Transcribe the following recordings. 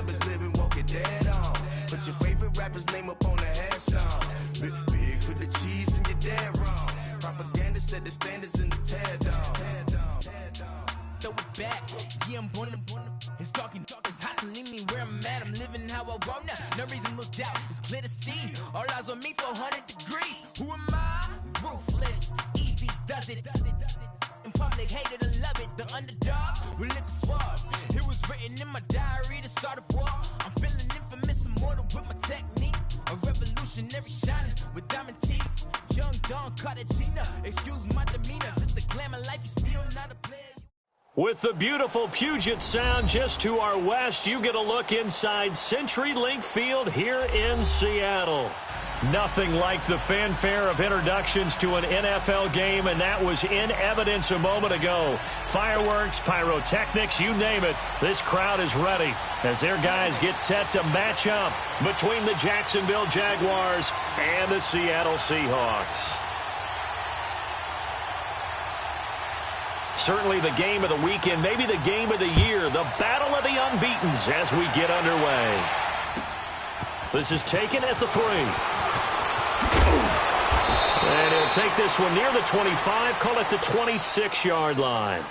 clever's living, walk it dead on. Put your favorite rapper's name up on the headstone. Big for the cheese and you're dead wrong. Propaganda set the standards in the tear down. Throw it back, yeah, I'm born to. It's dark, it's hot, so leave me where I'm at. I'm living how I want now. No reason to doubt, it's clear to see. All eyes on me, 400 degrees. Who am I? Ruthless, easy, does it. In public, hated and love it. The underdogs with liquor swabs. It was written in my diary to start a war. I'm feeling infamous, immortal with my technique. A revolutionary shining with diamond teeth. Young Don Cartagena, excuse my demeanor. It's the glamour life, you still not a player. With the beautiful Puget Sound just to our west, you get a look inside CenturyLink Field here in Seattle. Nothing like the fanfare of introductions to an NFL game, and that was in evidence a moment ago. Fireworks, pyrotechnics, you name it. This crowd is ready as their guys get set to match up between the Jacksonville Jaguars and the Seattle Seahawks. Certainly the game of the weekend, maybe the game of the year, the battle of the unbeatens as we get underway. This is taken at the 3. And he'll take this one near the 25, call it the 26-yard line.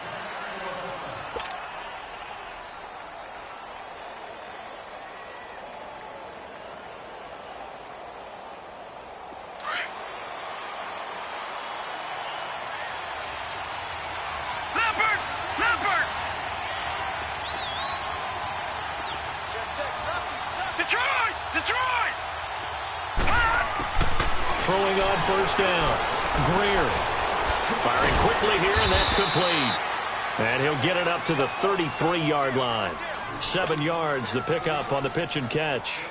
Throwing on first down. Greer firing quickly here, and that's complete. And he'll get it up to the 33-yard line. 7 yards, the pickup on the pitch and catch.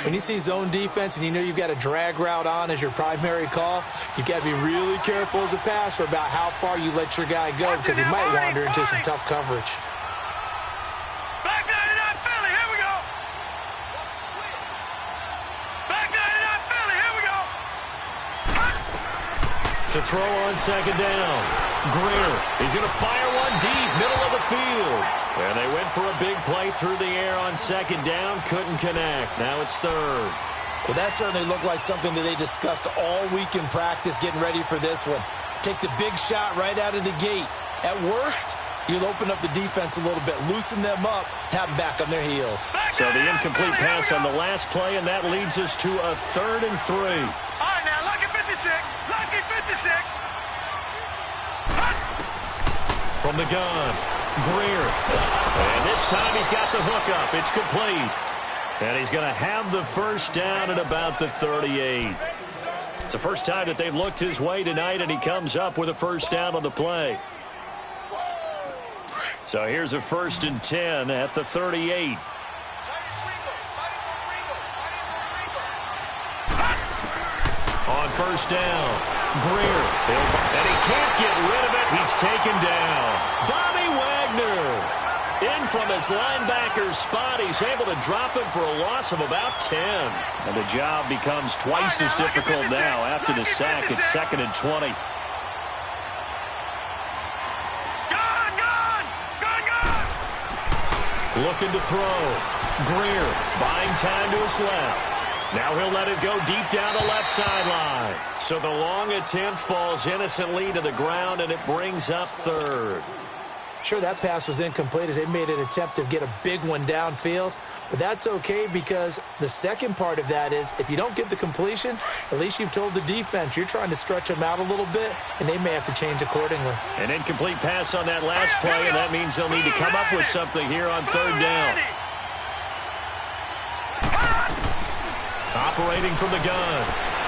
When you see zone defense and you know you've got a drag route on as your primary call, you've got to be really careful as a passer about how far you let your guy go because he might wander into some tough coverage. To throw on second down. Greer, he's going to fire one deep, middle of the field. And they went for a big play through the air on second down, couldn't connect. Now it's third. Well, that certainly looked like something that they discussed all week in practice getting ready for this one. Take the big shot right out of the gate. At worst, you'll open up the defense a little bit, loosen them up, have them back on their heels. So the incomplete pass on the last play, and that leads us to a 3rd and 3. All right, now, lucky 56. Lucky 56. From the gun, Greer. And this time he's got the hookup. It's complete. And he's going to have the first down at about the 38. It's the first time that they've looked his way tonight, and he comes up with a first down on the play. So here's a 1st and 10 at the 38. On first down, Greer. And he can't get rid of it. He's taken down. Bobby Wagner. In from his linebacker spot. He's able to drop him for a loss of about 10. And the job becomes twice as difficult now after the sack. It's 2nd and 20. Looking to throw. Greer buying time to his left. Now he'll let it go deep down the left sideline. So the long attempt falls innocently to the ground, and it brings up 3rd. Sure, that pass was incomplete as they made an attempt to get a big one downfield. But that's okay because the second part of that is if you don't get the completion, at least you've told the defense you're trying to stretch them out a little bit, and they may have to change accordingly. An incomplete pass on that last play, and that means they'll need to come up with something here on 3rd down. Operating from the gun.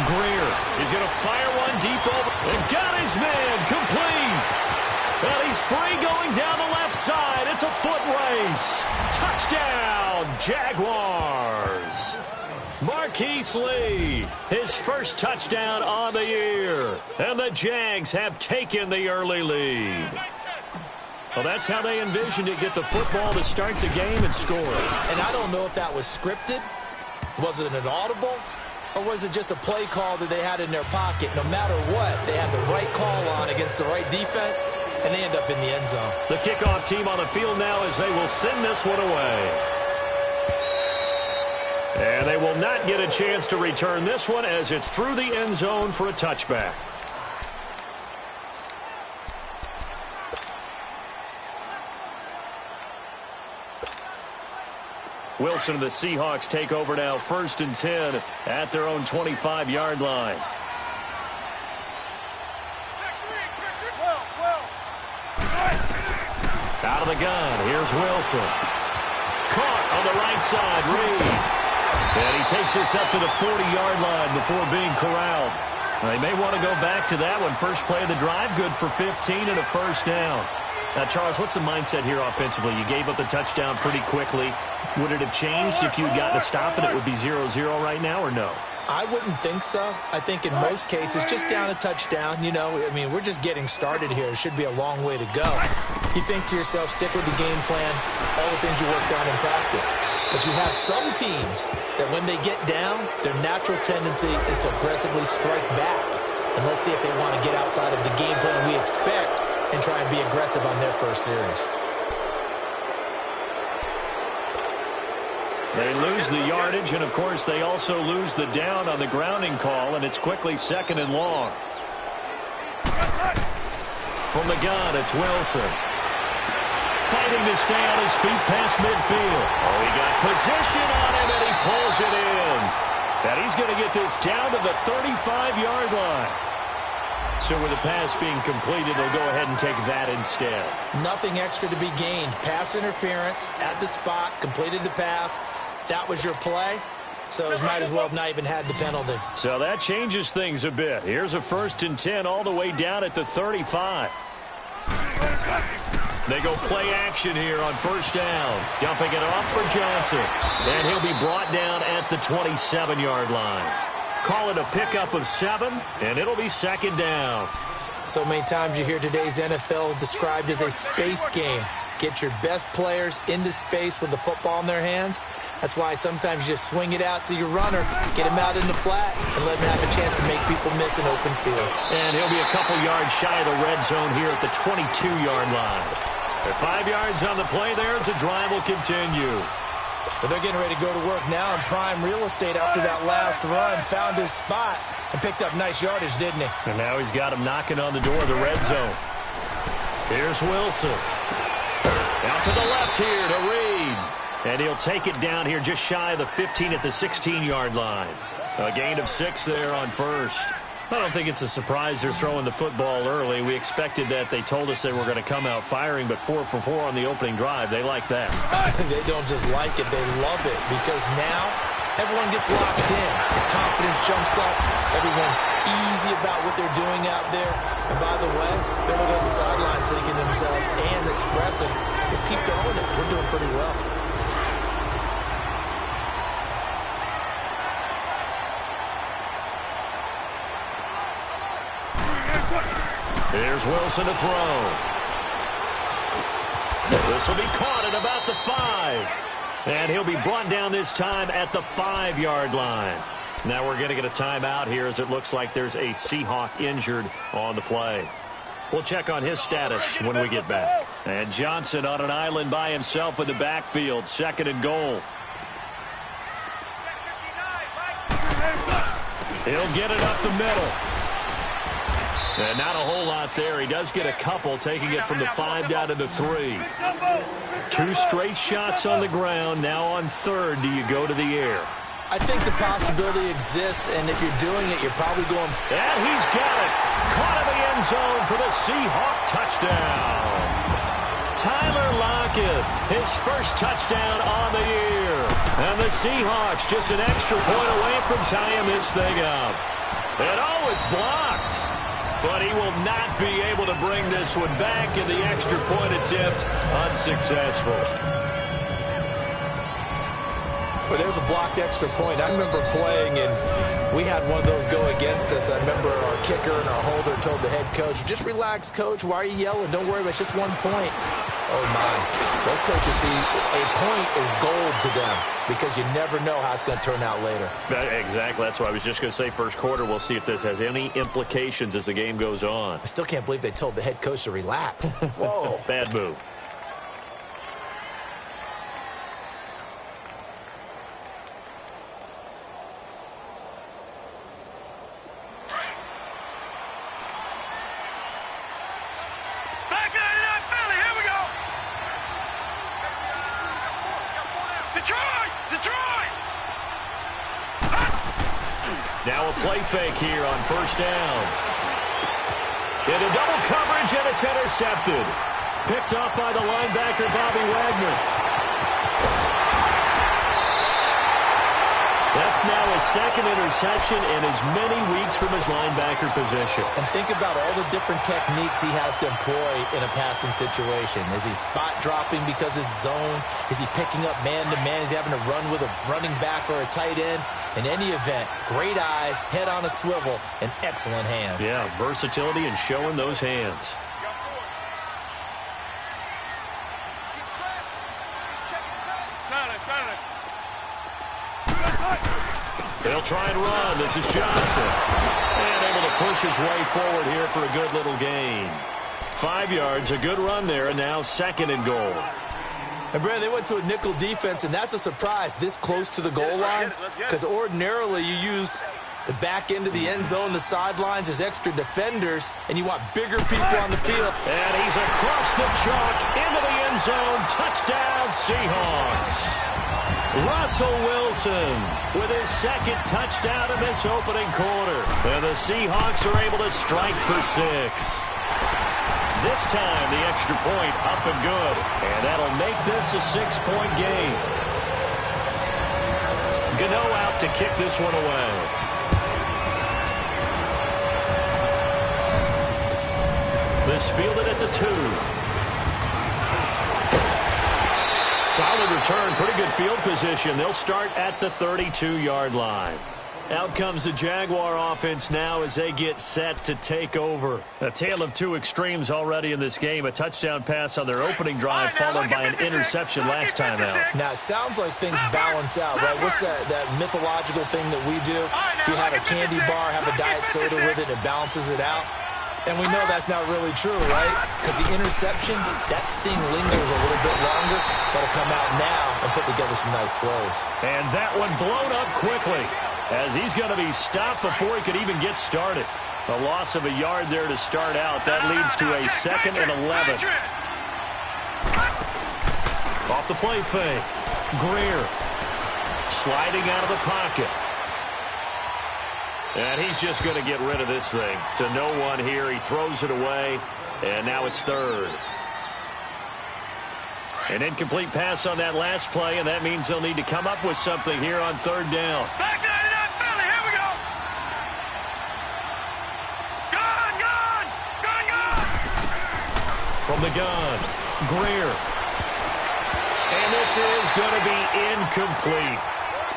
Greer is going to fire one deep over. And got his man complete. Well, he's free going down the left side. It's a foot race. Touchdown, Jaguars. Marquise Lee, his first touchdown on the year. And the Jags have taken the early lead. Well, that's how they envisioned it, get the football to start the game and score. And I don't know if that was scripted. Was it an audible? Or was it just a play call that they had in their pocket? No matter what, they had the right call on against the right defense, and they end up in the end zone. The kickoff team on the field now as they will send this one away. And they will not get a chance to return this one as it's through the end zone for a touchback. Wilson and the Seahawks take over now, 1st and 10 at their own 25-yard line. Out of the gun, here's Wilson. Caught on the right side, Reed. And he takes this up to the 40-yard line before being corralled. They may want to go back to that one. First play of the drive, good for 15 and a first down. Now, Charles, what's the mindset here offensively? You gave up the touchdown pretty quickly. Would it have changed if you had gotten a stop and it would be 0-0 right now, or no? I wouldn't think so. I think in most cases, just down a touchdown, you know, I mean, we're just getting started here. It should be a long way to go. You think to yourself, stick with the game plan, all the things you worked on in practice. But you have some teams that when they get down, their natural tendency is to aggressively strike back. And let's see if they want to get outside of the game plan we expect and try and be aggressive on their first series. They lose the yardage, and, of course, they also lose the down on the grounding call, and it's quickly 2nd and long. From the gun, it's Wilson. Fighting to stay on his feet past midfield. Oh, he got position on him, and he pulls it in. And he's going to get this down to the 35-yard line. So with the pass being completed, they'll go ahead and take that instead. Nothing extra to be gained. Pass interference at the spot, completed the pass. That was your play, so it might as well have not even had the penalty. So that changes things a bit. Here's a 1st and 10 all the way down at the 35. They go play action here on 1st down. Dumping it off for Johnson. And he'll be brought down at the 27-yard line. Call it a pickup of 7, and it'll be 2nd down. So many times you hear today's NFL described as a space game. Get your best players into space with the football in their hands. That's why sometimes you just swing it out to your runner, get him out in the flat, and let him have a chance to make people miss an open field. And he'll be a couple yards shy of the red zone here at the 22-yard line. They're 5 yards on the play there as the drive will continue. So they're getting ready to go to work now in prime real estate after that last run. Found his spot and picked up nice yardage, didn't he? And now he's got him knocking on the door of the red zone. Here's Wilson. Out to the left here to Reed. And he'll take it down here just shy of the 15 at the 16-yard line. A gain of 6 there on 1st. I don't think it's a surprise they're throwing the football early. We expected that. They told us they were going to come out firing, but 4 for 4 on the opening drive. They like that. They don't just like it. They love it because now everyone gets locked in. The confidence jumps up. Everyone's easy about what they're doing out there. And by the way, they're looking at the sideline thinking to themselves and expressing, just keep throwing it. We're doing pretty well. Here's Wilson to throw. This will be caught at about the 5. And he'll be brought down this time at the 5-yard line. Now we're going to get a timeout here as it looks like there's a Seahawk injured on the play. We'll check on his status when we get back. And Johnson on an island by himself in the backfield. 2nd and goal. He'll get it up the middle. And not a whole lot there. He does get a couple, taking it from the 5 down to the 3. 2 straight shots on the ground. Now on 3rd, do you go to the air? I think the possibility exists, and if you're doing it, you're probably going... And he's got it. Caught in the end zone for the Seahawk touchdown. Tyler Lockett, his first touchdown on the year. And the Seahawks just an extra point away from tying this thing up. And oh, it's blocked. But he will not be able to bring this one back, and the extra point attempt unsuccessful. Well, there's a blocked extra point. I remember playing, and we had one of those go against us. I remember our kicker and our holder told the head coach, just relax, coach. Why are you yelling? Don't worry, it's just 1 point. Oh, my. Those coaches see a point is gold to them because you never know how it's going to turn out later. Exactly. That's what I was just going to say. First quarter, we'll see if this has any implications as the game goes on. I still can't believe they told the head coach to relax. Whoa. Bad move. Detroit! Detroit! Now a play fake here on first down. Into double coverage, and it's intercepted. Picked off by the linebacker, Bobby Wagner. That's now his second interception in as many weeks from his linebacker position. And think about all the different techniques he has to employ in a passing situation. Is he spot dropping because it's zone? Is he picking up man-to-man? Is he having to run with a running back or a tight end? In any event, great eyes, head on a swivel, and excellent hands. Yeah, versatility and showing those hands. They'll try and run. This is Johnson. And able to push his way forward here for a good little gain. 5 yards, a good run there, and now second and goal. And, Brandon, they went to a nickel defense, and that's a surprise this close to the goal line. Because ordinarily you use the back end of the end zone, the sidelines as extra defenders, and you want bigger people on the field. And he's across the chalk into the end zone. Touchdown, Seahawks. Russell Wilson with his second touchdown in this opening quarter. And the Seahawks are able to strike for 6. This time, the extra point up and good. And that'll make this a 6-point game. Gano out to kick this one away. This fielded at the 2. Solid return, pretty good field position. They'll start at the 32-yard line. Out comes the Jaguar offense now as they get set to take over. A tale of two extremes already in this game. A touchdown pass on their opening drive followed by an interception last time out. Now, it sounds like things balance out, right? What's that mythological thing that we do? If you have a candy bar, have a diet soda with it, it balances it out. And we know that's not really true, right? Because the interception, that sting lingers a little bit longer. Got to come out now and put together some nice plays. And that one blown up quickly as he's going to be stopped before he could even get started. A loss of a yard there to start out. That leads to a 2nd and 11. Off the play fake. Greer sliding out of the pocket. And he's just going to get rid of this thing. To no one here. He throws it away. And now it's 3rd. An incomplete pass on that last play, and that means they'll need to come up with something here on 3rd down. Back 99 Philly, here we go. Gun. From the gun, Greer. And this is going to be incomplete.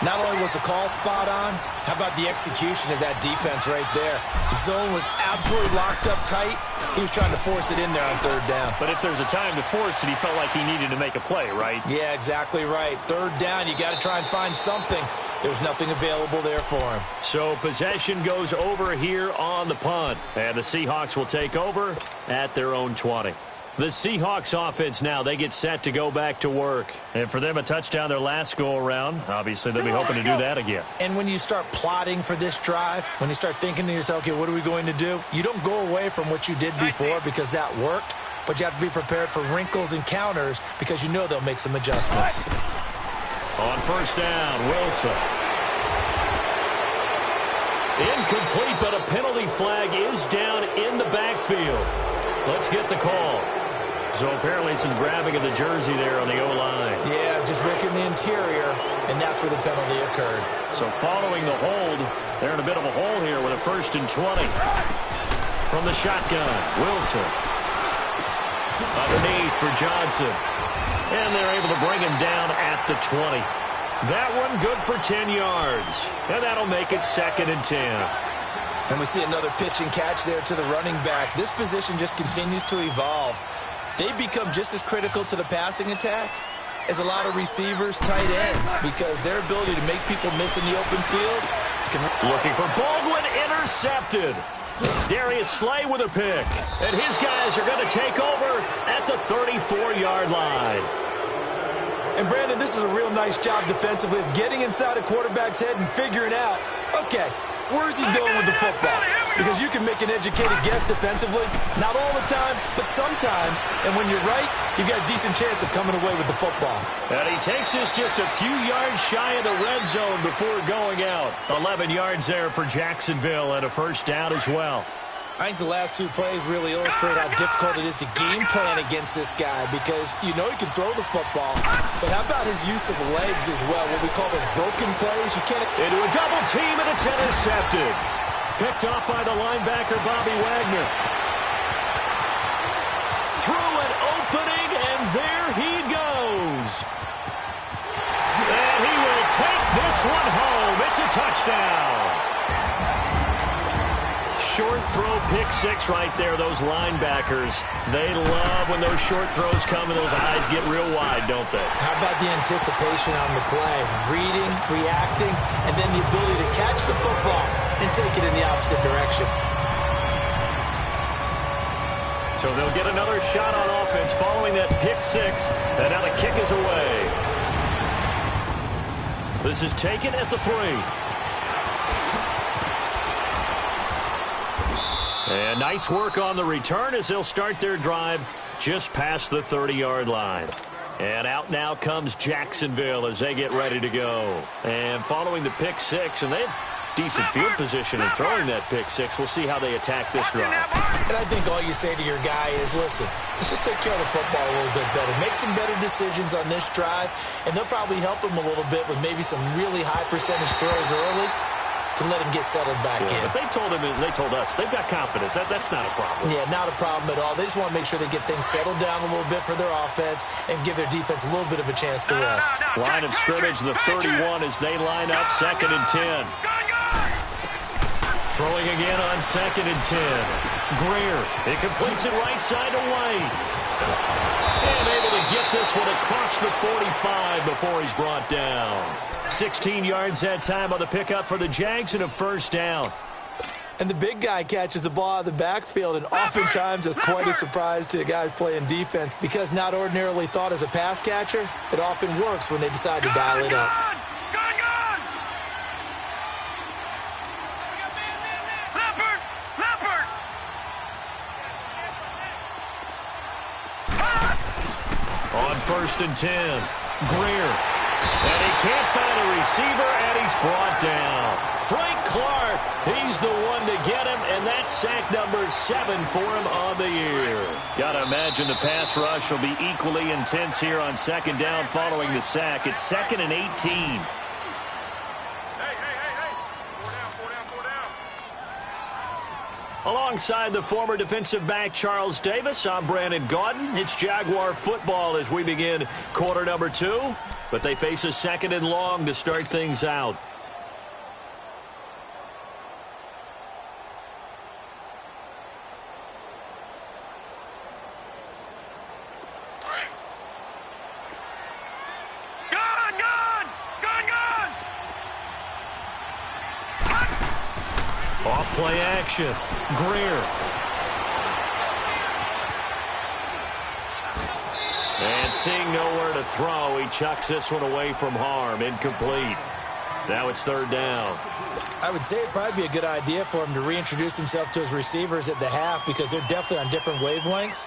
Not only was the call spot on, how about the execution of that defense right there? The zone was absolutely locked up tight. He was trying to force it in there on 3rd down. But if there's a time to force it, he felt like he needed to make a play, right? Yeah, exactly right. 3rd down, you got to try and find something. There was nothing available there for him. So possession goes over here on the punt. And the Seahawks will take over at their own 20. The Seahawks offense now, they get set to go back to work. And for them, a touchdown their last go-around. Obviously, they'll be hoping to do that again. And when you start plotting for this drive, when you start thinking to yourself, okay, what are we going to do? You don't go away from what you did before because that worked, but you have to be prepared for wrinkles and counters because you know they'll make some adjustments. On first down, Wilson. Incomplete, but a penalty flag is down in the backfield. Let's get the call. So apparently some grabbing of the jersey there on the O-line. Yeah, just breaking the interior, and that's where the penalty occurred. So following the hold, they're in a bit of a hole here with a 1st and 20. From the shotgun, Wilson. Underneath for Johnson. And they're able to bring him down at the 20. That one good for 10 yards. And that'll make it 2nd and 10. And we see another pitch and catch there to the running back. This position just continues to evolve. They become just as critical to the passing attack as a lot of receivers, tight ends, because their ability to make people miss in the open field. Looking for Baldwin, intercepted. Darius Slay with a pick. And his guys are going to take over at the 34-yard line. And, Brandon, this is a real nice job defensively of getting inside a quarterback's head and figuring out, okay, where's he going with the football? Because you can make an educated guess defensively, not all the time, but sometimes. And when you're right, you've got a decent chance of coming away with the football. And he takes us just a few yards shy of the red zone before going out. 11 yards there for Jacksonville and a first down as well. I think the last two plays really illustrate how difficult it is to game plan against this guy because you know he can throw the football, but how about his use of legs as well, what we call those broken plays? You can't... Into a double team, and it's intercepted. Picked off by the linebacker, Bobby Wagner. Through an opening, and there he goes. And he will take this one home. It's a touchdown. Short throw, pick six right there. Those linebackers, they love when those short throws come and those eyes get real wide, don't they? How about the anticipation on the play? Reading, reacting, and then the ability to catch the football and take it in the opposite direction. So they'll get another shot on offense following that pick six, and now the kick is away. This is taken at the 3. And nice work on the return as they'll start their drive just past the 30-yard line. And out now comes Jacksonville as they get ready to go. And following the pick six, and they have decent field position in throwing that pick six. We'll see how they attack this drive. And I think all you say to your guy is, listen, let's just take care of the football a little bit better. Make some better decisions on this drive, and they'll probably help him a little bit with maybe some really high percentage throws early to let him get settled back in. But they told him, and they told us, they've got confidence. That's not a problem. Yeah, not a problem at all. They just want to make sure they get things settled down a little bit for their offense and give their defense a little bit of a chance to rest. Line of scrimmage, the 31 as they line up 2nd and 10. Throwing again on 2nd and 10. Greer, it completes it right side to White. And able to get this one across the 45 before he's brought down. 16 yards that time on the pickup for the Jags and a first down. And the big guy catches the ball out of the backfield, and oftentimes that's quite a surprise to the guys playing defense because not ordinarily thought as a pass catcher, it often works when they decide to dial it up. On 1st and 10, Greer. And he can't find a receiver, and he's brought down. Frank Clark, he's the one to get him, and that's sack number 7 for him on the year. Got to imagine the pass rush will be equally intense here on 2nd down following the sack. It's 2nd and 18. Alongside the former defensive back Charles Davis, I'm Brandon Gaudin. It's Jaguar football as we begin quarter number 2. But they face a 2nd and long to start things out. Off play action. Greer. And seeing nowhere to throw, he chucks this one away from harm. Incomplete. Now it's 3rd down. I would say it'd probably be a good idea for him to reintroduce himself to his receivers at the half because they're definitely on different wavelengths.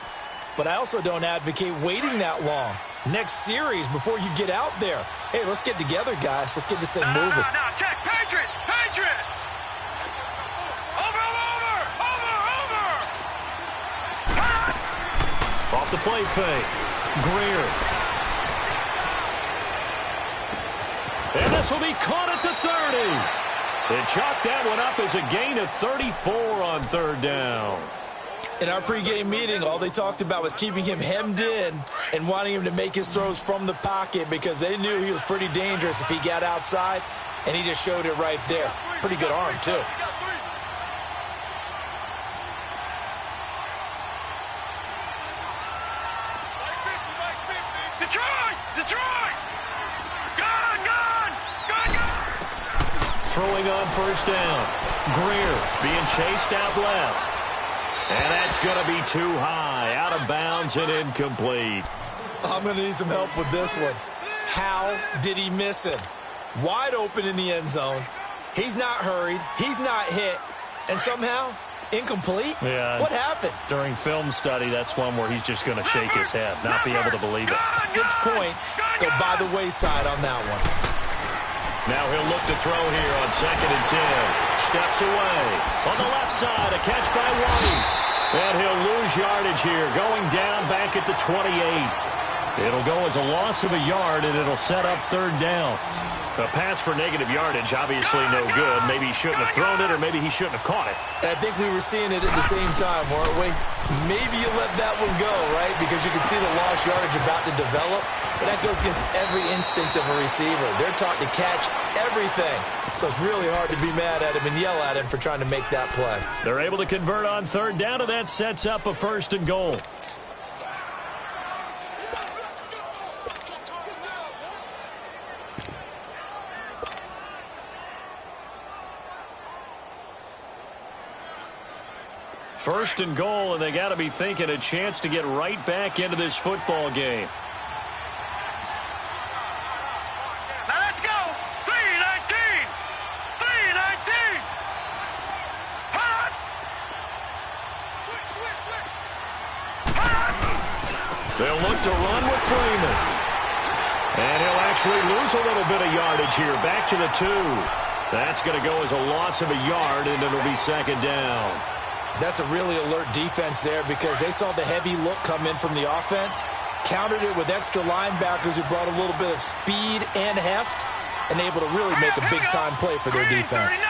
But I also don't advocate waiting that long. Next series before you get out there. Hey, let's get together, guys. Let's get this thing moving. No, check. Patriot! Over! Off the play fake. Greer. And this will be caught at the 30. And chalk that one up as a gain of 34 on 3rd down. In our pregame meeting, all they talked about was keeping him hemmed in and wanting him to make his throws from the pocket because they knew he was pretty dangerous if he got outside, and he just showed it right there. Pretty good arm, too. Detroit! Gun! Throwing on 1st down. Greer being chased out left. And that's going to be too high. Out of bounds and incomplete. I'm going to need some help with this one. How did he miss him? Wide open in the end zone. He's not hurried. He's not hit. and somehow incomplete? Yeah. What happened? During film study, that's one where he's just going to shake his head, not be able to believe it. 6 points go by the wayside on that one. Now he'll look to throw here on 2nd and 10. Steps away. On the left side, a catch by White. And he'll lose yardage here, going down back at the 28. It'll go as a loss of a yard, and it'll set up 3rd down. A pass for negative yardage, obviously no good. Maybe he shouldn't have thrown it, or maybe he shouldn't have caught it. I think we were seeing it at the same time, weren't we? Maybe you let that one go, right? Because you can see the lost yardage about to develop. But that goes against every instinct of a receiver. They're taught to catch everything. So it's really hard to be mad at him and yell at him for trying to make that play. They're able to convert on 3rd down, and that sets up a 1st and goal. First and goal, and they got to be thinking a chance to get right back into this football game. Now let's go. 3-19. 3-19. Hot. They'll look to run with Freeman. And he'll actually lose a little bit of yardage here. Back to the 2. That's going to go as a loss of a yard, and it'll be 2nd down. That's a really alert defense there because they saw the heavy look come in from the offense, countered it with extra linebackers who brought a little bit of speed and heft, and able to really make a big-time play for their defense.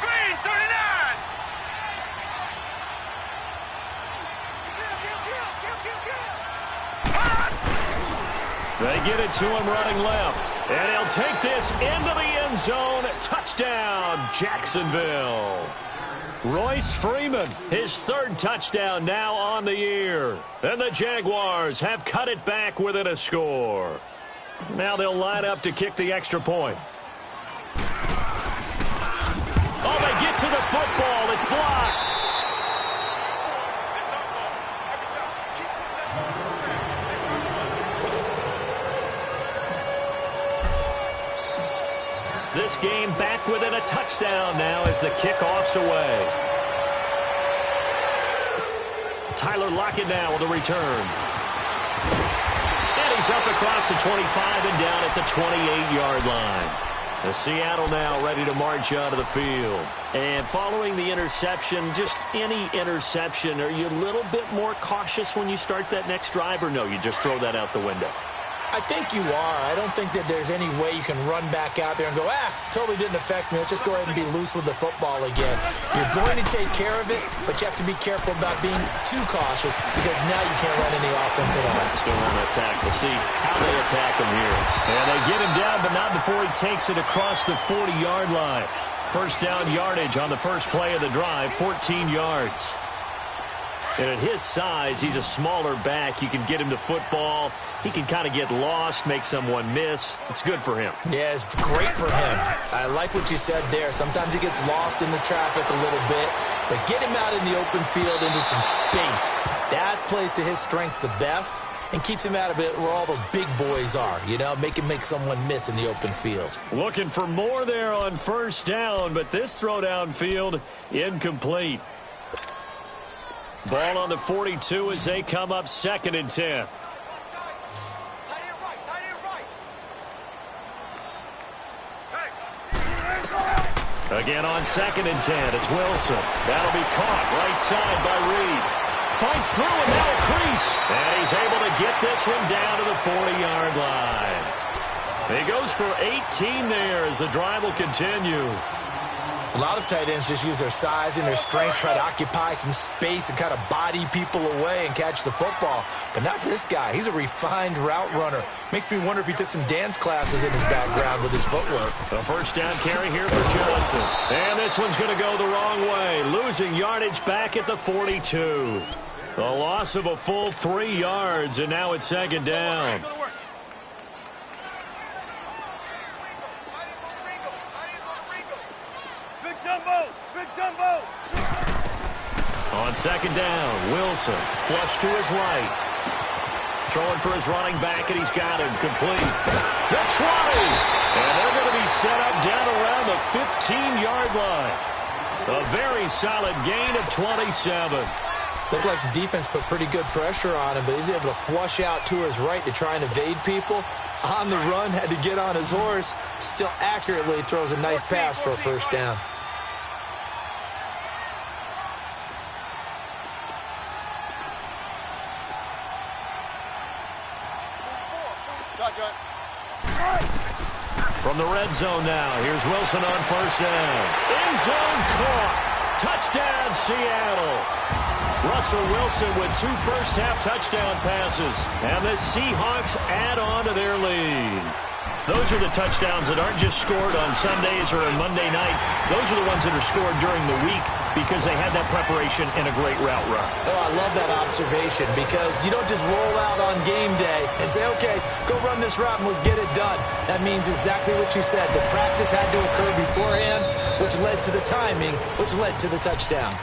Green 39. They get it to him running left. And he'll take this into the end zone. Touchdown, Jacksonville. Royce Freeman, his 3rd touchdown now on the year. And the Jaguars have cut it back within a score. Now they'll line up to kick the extra point. Oh, they get to the football. It's blocked. This game back within a touchdown now as the kickoff's away. Tyler Lockett now with a return. And he's up across the 25 and down at the 28-yard line. The Seattle now ready to march out of the field. And following the interception, just any interception, are you a little bit more cautious when you start that next drive, or no, you just throw that out the window? I think you are. I don't think that there's any way you can run back out there and go, totally didn't affect me. Let's just go ahead and be loose with the football again. You're going to take care of it, but you have to be careful about being too cautious because now you can't run any offense at all. Still on the attack. We'll see how they attack him here. And they get him down, but not before he takes it across the 40-yard line. 1st down yardage on the first play of the drive, 14 yards. And at his size, he's a smaller back. You can get him to football. He can kind of get lost, make someone miss. It's good for him. Yeah, it's great for him. I like what you said there. Sometimes he gets lost in the traffic a little bit, but get him out in the open field into some space. That plays to his strengths the best and keeps him out of it where all the big boys are, you know, make him make someone miss in the open field. Looking for more there on 1st down, but this throw downfield incomplete. Ball on the 42 as they come up 2nd and 10. Again on 2nd and 10, it's Wilson. That'll be caught right side by Reed. Fights through and now a crease. And he's able to get this one down to the 40-yard line. He goes for 18 there as the drive will continue. A lot of tight ends just use their size and their strength, try to occupy some space and kind of body people away and catch the football. But not this guy. He's a refined route runner. Makes me wonder if he took some dance classes in his background with his footwork. A 1st down carry here for Johnson. And this one's going to go the wrong way. Losing yardage back at the 42. A loss of a full 3 yards, and now it's 2nd down. On 2nd down, Wilson, flush to his right. Throwing for his running back, and he's got him complete. The 20! And they're going to be set up down around the 15-yard line. A very solid gain of 27. Looked like the defense put pretty good pressure on him, but he's able to flush out to his right to try and evade people. On the run, had to get on his horse. Still accurately throws a nice pass for a first down. From the red zone now, here's Wilson on first down. End zone caught. Touchdown, Seattle. Russell Wilson with 2 first-half touchdown passes. And the Seahawks add on to their lead. Those are the touchdowns that aren't just scored on Sundays or on Monday night. Those are the ones that are scored during the week because they had that preparation and a great route run. Oh, I love that observation because you don't just roll out on game day and say, okay, go run this route and let's get it done. That means exactly what you said. The practice had to occur beforehand, which led to the timing, which led to the touchdown.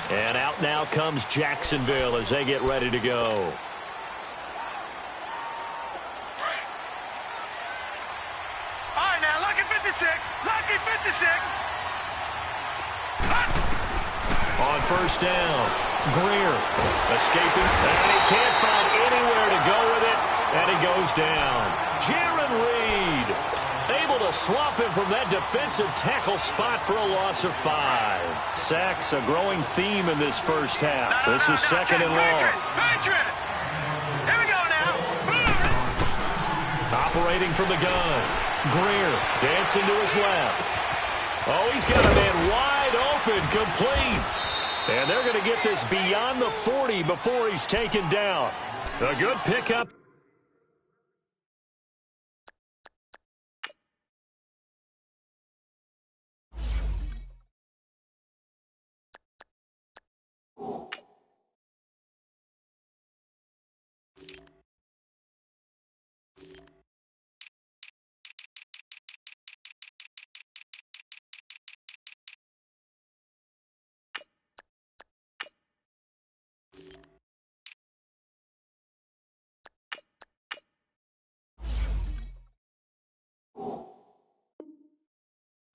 And out now comes Jacksonville as they get ready to go. All right, now, lucky 56. Lucky 56. On first down, Greer escaping, and he can't find anywhere to go with it, and he goes down. Jaron Reed able to swap him from that defensive tackle spot for a loss of 5. Sacks a growing theme in this first half. This is second and long. Patriot. Here we go now. Operating from the gun. Greer dancing to his left. Oh, he's got a man wide open, complete. And they're going to get this beyond the 40 before he's taken down. A good pickup.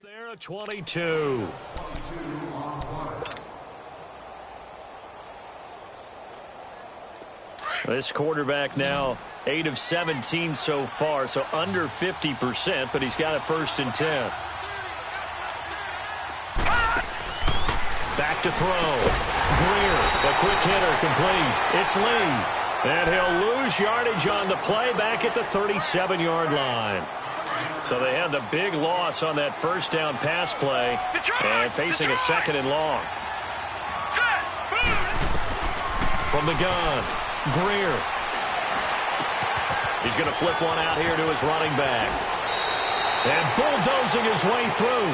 There at 22. This quarterback now 8 of 17 so far, so under 50%, but he's got a 1st and 10. Back to throw. Greer, the quick hitter, complete. It's Lee. And he'll lose yardage on the play back at the 37-yard line. So they had the big loss on that first down pass play and facing a second and long. From the gun, Greer. He's going to flip one out here to his running back. And bulldozing his way through.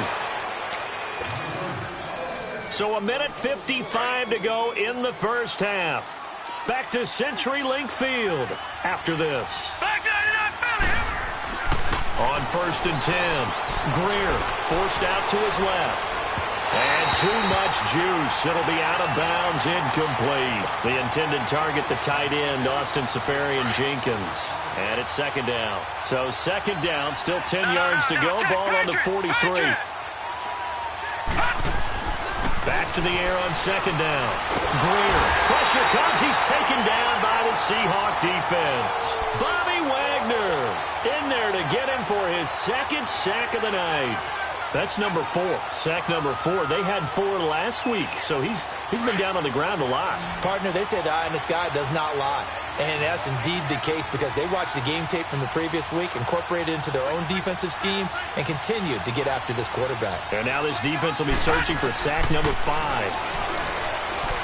So 1:55 to go in the first half. Back to CenturyLink Field after this. On 1st and 10, Greer forced out to his left. And too much juice. It'll be out of bounds, incomplete. The intended target, the tight end, Austin Safarian-Jenkins. And it's second down. So second down, still 10 yards to go. Ball on the 43. Back to the air on second down. Greer. Pressure comes. He's taken down by the Seahawk defense. Bobby Wagner in there to get him for his 2nd sack of the night. That's number 4. Sack number 4. They had 4 last week, so he's been down on the ground a lot. Partner, they say the eye in the sky does not lie. And that's indeed the case because they watched the game tape from the previous week, incorporated it into their own defensive scheme, and continued to get after this quarterback. And now this defense will be searching for sack number 5.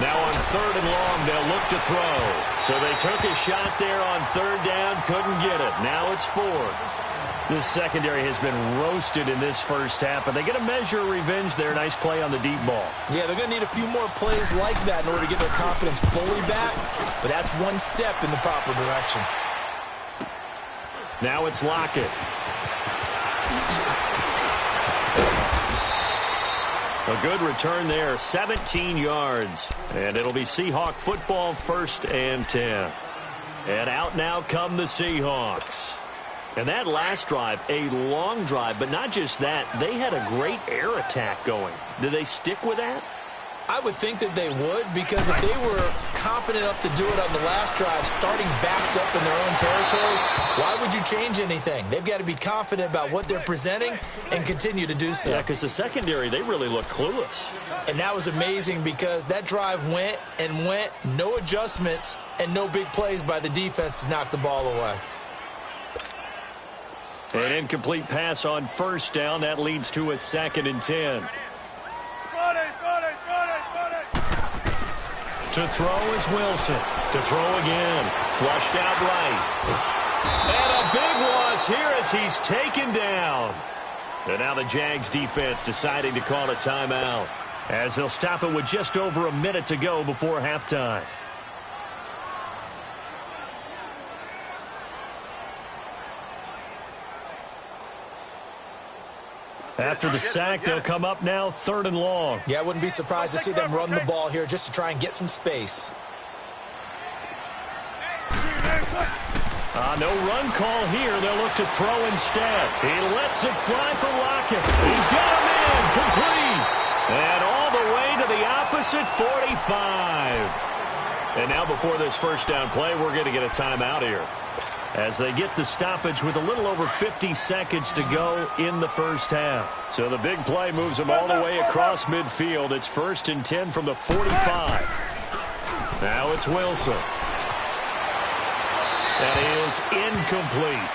Now on 3rd and long, they'll look to throw. So they took a shot there on 3rd down, couldn't get it. Now it's 4th. This secondary has been roasted in this first half, but they get a measure of revenge there. Nice play on the deep ball. Yeah, they're going to need a few more plays like that in order to get their confidence fully back, but that's one step in the proper direction. Now it's Lockett. A good return there, 17 yards. And it'll be Seahawk football, 1st and 10. And out now come the Seahawks. And that last drive, a long drive, but not just that. They had a great air attack going. Do they stick with that? I would think that they would, because if they were confident enough to do it on the last drive, starting backed up in their own territory, why would you change anything? They've got to be confident about what they're presenting and continue to do so. Yeah, because the secondary, they really look clueless. And that was amazing because that drive went and went, no adjustments, and no big plays by the defense to knock the ball away. An incomplete pass on first down. That leads to a 2nd and 10. To throw is Wilson. To throw again. Flushed out right. And a big loss here as he's taken down. And now the Jags defense deciding to call a timeout, as they'll stop it with just over a minute to go before halftime. After the sack, they'll come up now 3rd and long. Yeah, I wouldn't be surprised to see them run the ball here just to try and get some space. No run call here. They'll look to throw instead. He lets it fly for Lockett. He's got him in. Complete. And all the way to the opposite 45. And now before this first down play, we're going to get a timeout here, as they get the stoppage with a little over 50 seconds to go in the first half. So the big play moves them all the way across midfield. It's 1st and 10 from the 45. Now it's Wilson. That is incomplete.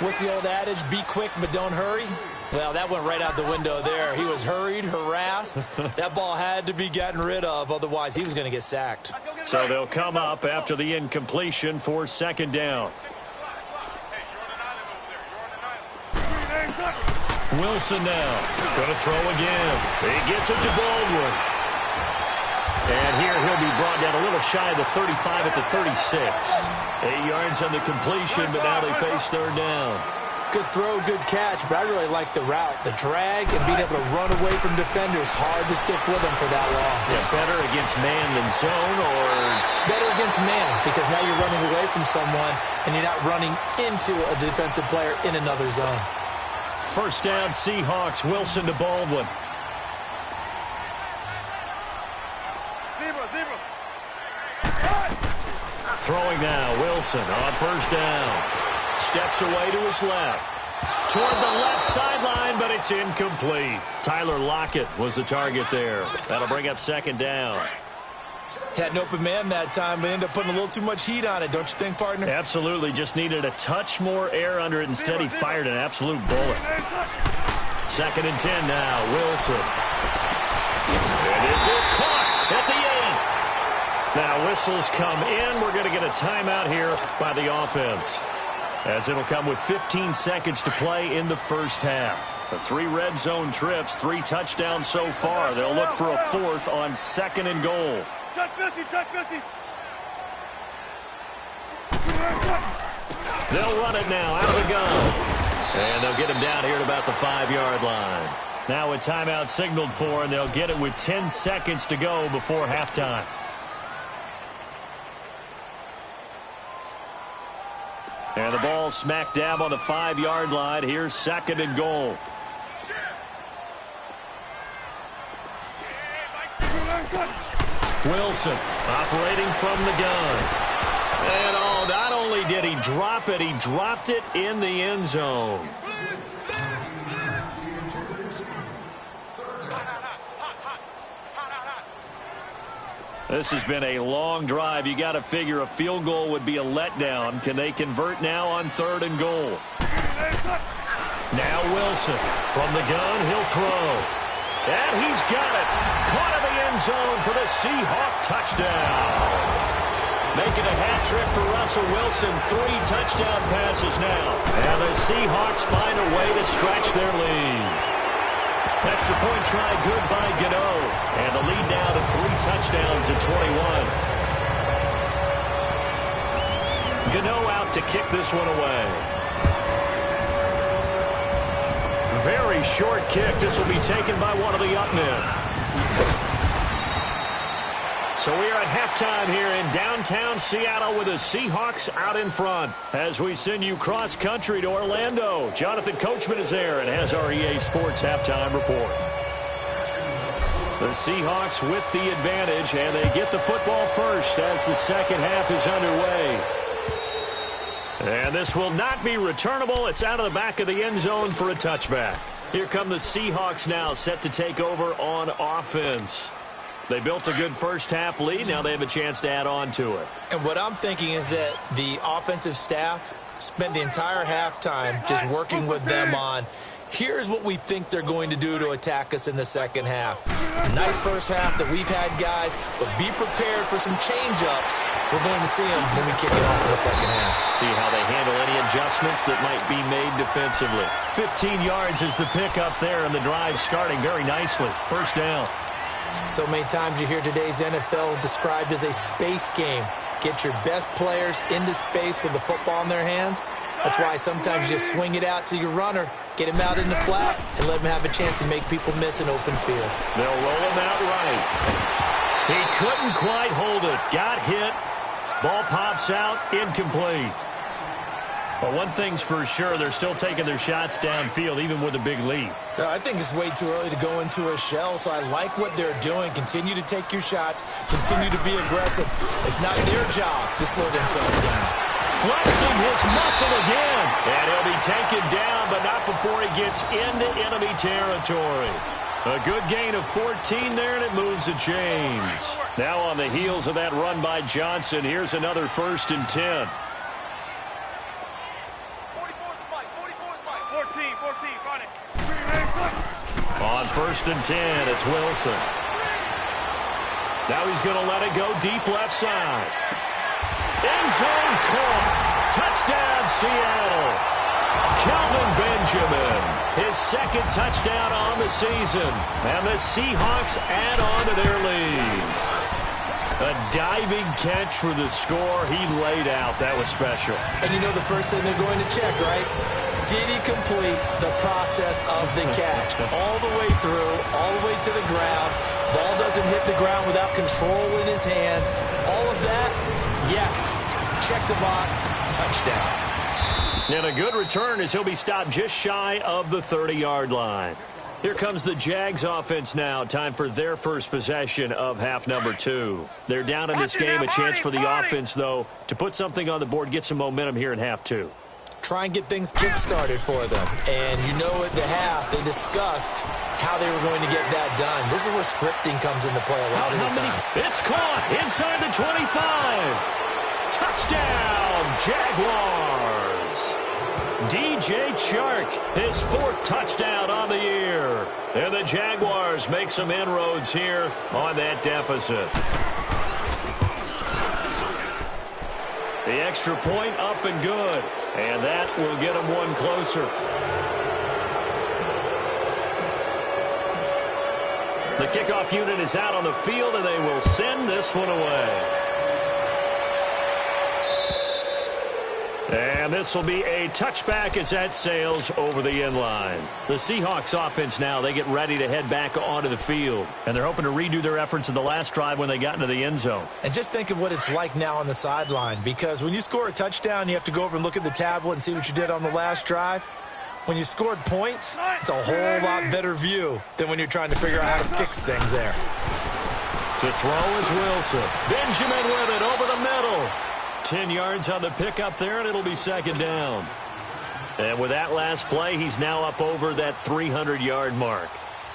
What's the old adage? Be quick, but don't hurry. Well, that went right out the window there. He was hurried, harassed. That ball had to be gotten rid of, otherwise he was going to get sacked. So they'll come up after the incompletion for 2nd down. Wilson now. Going to throw again. He gets it to Baldwin. And here he'll be brought down a little shy of the 35 at the 36. 8 yards on the completion, but now they face 3rd down. Good throw, good catch, but I really like the route. The drag and being able to run away from defenders, hard to stick with them for that long. Yeah, better against man than zone, or? Better against man, because now you're running away from someone and you're not running into a defensive player in another zone. First down, Seahawks. Wilson to Baldwin. Throwing now, Wilson on first down. Steps away to his left. Toward the left sideline, but it's incomplete. Tyler Lockett was the target there. That'll bring up 2nd down. Had an open man that time, but ended up putting a little too much heat on it, don't you think, partner? Absolutely. Just needed a touch more air under it. Instead, he fired an absolute bullet. 2nd and 10 now, Wilson. And this is caught at the 8. Now whistles come in. We're going to get a timeout here by the offense, as it'll come with 15 seconds to play in the first half. The 3 red zone trips, 3 touchdowns so far. They'll look for a 4th on 2nd and goal. Check 50, check 50. They'll run it now out of the gun. And they'll get him down here at about the 5-yard line. Now a timeout signaled for, and they'll get it with 10 seconds to go before halftime. And the ball smack dab on the 5-yard line. Here's 2nd and goal. Wilson operating from the gun. And not only did he drop it, he dropped it in the end zone. This has been a long drive. You got to figure a field goal would be a letdown. Can they convert now on 3rd and goal? Now Wilson from the gun. He'll throw. And he's got it. Caught in the end zone for the Seahawk touchdown. Making a hat trick for Russell Wilson. 3 touchdown passes now. And the Seahawks find a way to stretch their lead. Extra point try good by Gano. And the lead now to 3 touchdowns at 21. Gano out to kick this one away. Very short kick. This will be taken by one of the up men. So we are at halftime here in downtown Seattle with the Seahawks out in front. As we send you cross-country to Orlando, Jonathan Coachman is there and has our EA Sports halftime report. The Seahawks with the advantage, and they get the football first as the second half is underway. And this will not be returnable. It's out of the back of the end zone for a touchback. Here come the Seahawks now, set to take over on offense. They built a good first-half lead. Now they have a chance to add on to it. And what I'm thinking is that the offensive staff spent the entire halftime just working with them on, here's what we think they're going to do to attack us in the second half. Nice first half that we've had, guys, but be prepared for some change-ups. We're going to see them when we kick it off in the second half. See how they handle any adjustments that might be made defensively. 15 yards is the pickup there, and the drive starting very nicely. First down. So many times you hear today's NFL described as a space game. Get your best players into space with the football in their hands. That's why sometimes you just swing it out to your runner, get him out in the flat, and let him have a chance to make people miss an open field. They'll roll him out right. He couldn't quite hold it. Got hit. Ball pops out. Incomplete. But one thing's for sure, they're still taking their shots downfield, even with a big lead. I think it's way too early to go into a shell, so I like what they're doing. Continue to take your shots. Continue to be aggressive. It's not their job to slow themselves down. Flexing his muscle again. And he'll be taken down, but not before he gets into enemy territory. A good gain of 14 there, and it moves the chains. Now on the heels of that run by Johnson, here's another 1st and 10. 14, run it. On 1st and 10, it's Wilson. Now he's going to let it go deep left side. End zone caught. Touchdown, Seattle. Kelvin Benjamin, his second touchdown on the season. And the Seahawks add on to their lead. A diving catch for the score. He laid out. That was special. And you know the first thing they're going to check, right? Did he complete the process of the catch? All the way through, all the way to the ground. Ball doesn't hit the ground without control in his hands. All of that, yes. Check the box, touchdown. And a good return as he'll be stopped just shy of the 30-yard line. Here comes the Jags offense now. Time for their first possession of half number 2. They're down in this game. A chance for the offense, though, to put something on the board, get some momentum here in half 2. Try and get things kick-started for them. And you know at the half, they discussed how they were going to get that done. This is where scripting comes into play a lot of the time. It's caught inside the 25. Touchdown, Jaguars. DJ Chark, his 4th touchdown on the year. And the Jaguars make some inroads here on that deficit. The extra point up and good. And that will get them one closer. The kickoff unit is out on the field, and they will send this one away. And this will be a touchback as that sails over the end line. The Seahawks offense now, they get ready to head back onto the field. And they're hoping to redo their efforts in the last drive when they got into the end zone. And just think of what it's like now on the sideline. Because when you score a touchdown, you have to go over and look at the tablet and see what you did on the last drive. When you scored points, it's a whole lot better view than when you're trying to figure out how to fix things there. To throw is Wilson. Benjamin with it over the middle. 10 yards on the pickup there, and it'll be second down. And with that last play, he's now up over that 300-yard mark.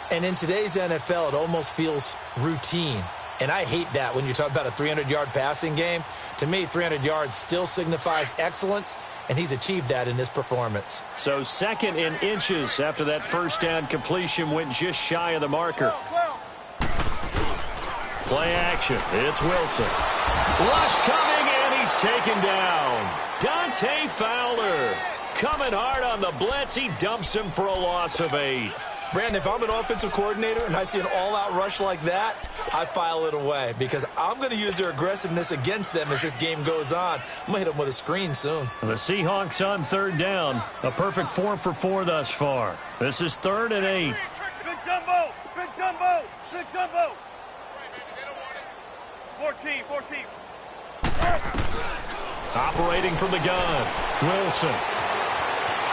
And in today's NFL, it almost feels routine. And I hate that when you talk about a 300-yard passing game. To me, 300 yards still signifies excellence, and he's achieved that in this performance. So 2nd in inches after that first down completion went just shy of the marker. Play action. It's Wilson. Rush coming, and he's taken down. Dante Fowler coming hard on the blitz. He dumps him for a loss of 8. Brandon, if I'm an offensive coordinator and I see an all-out rush like that, I file it away because I'm going to use their aggressiveness against them as this game goes on. I'm going to hit them with a screen soon. The Seahawks on 3rd down. A perfect 4 for 4 thus far. This is 3rd and 8. Big jumbo! Big jumbo! Big jumbo! 14. Operating from the gun. Wilson.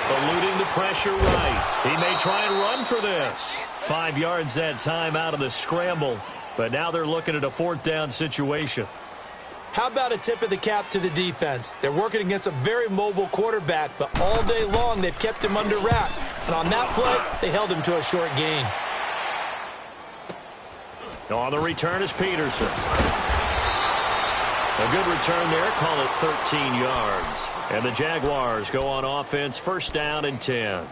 Eluding the pressure right. He may try and run for this. 5 yards that time out of the scramble. But now they're looking at a 4th down situation. How about a tip of the cap to the defense? They're working against a very mobile quarterback, but all day long they've kept him under wraps. And on that play, they held him to a short gain. On the return is Peterson. A good return there, call it 13 yards. And the Jaguars go on offense, 1st down and 10.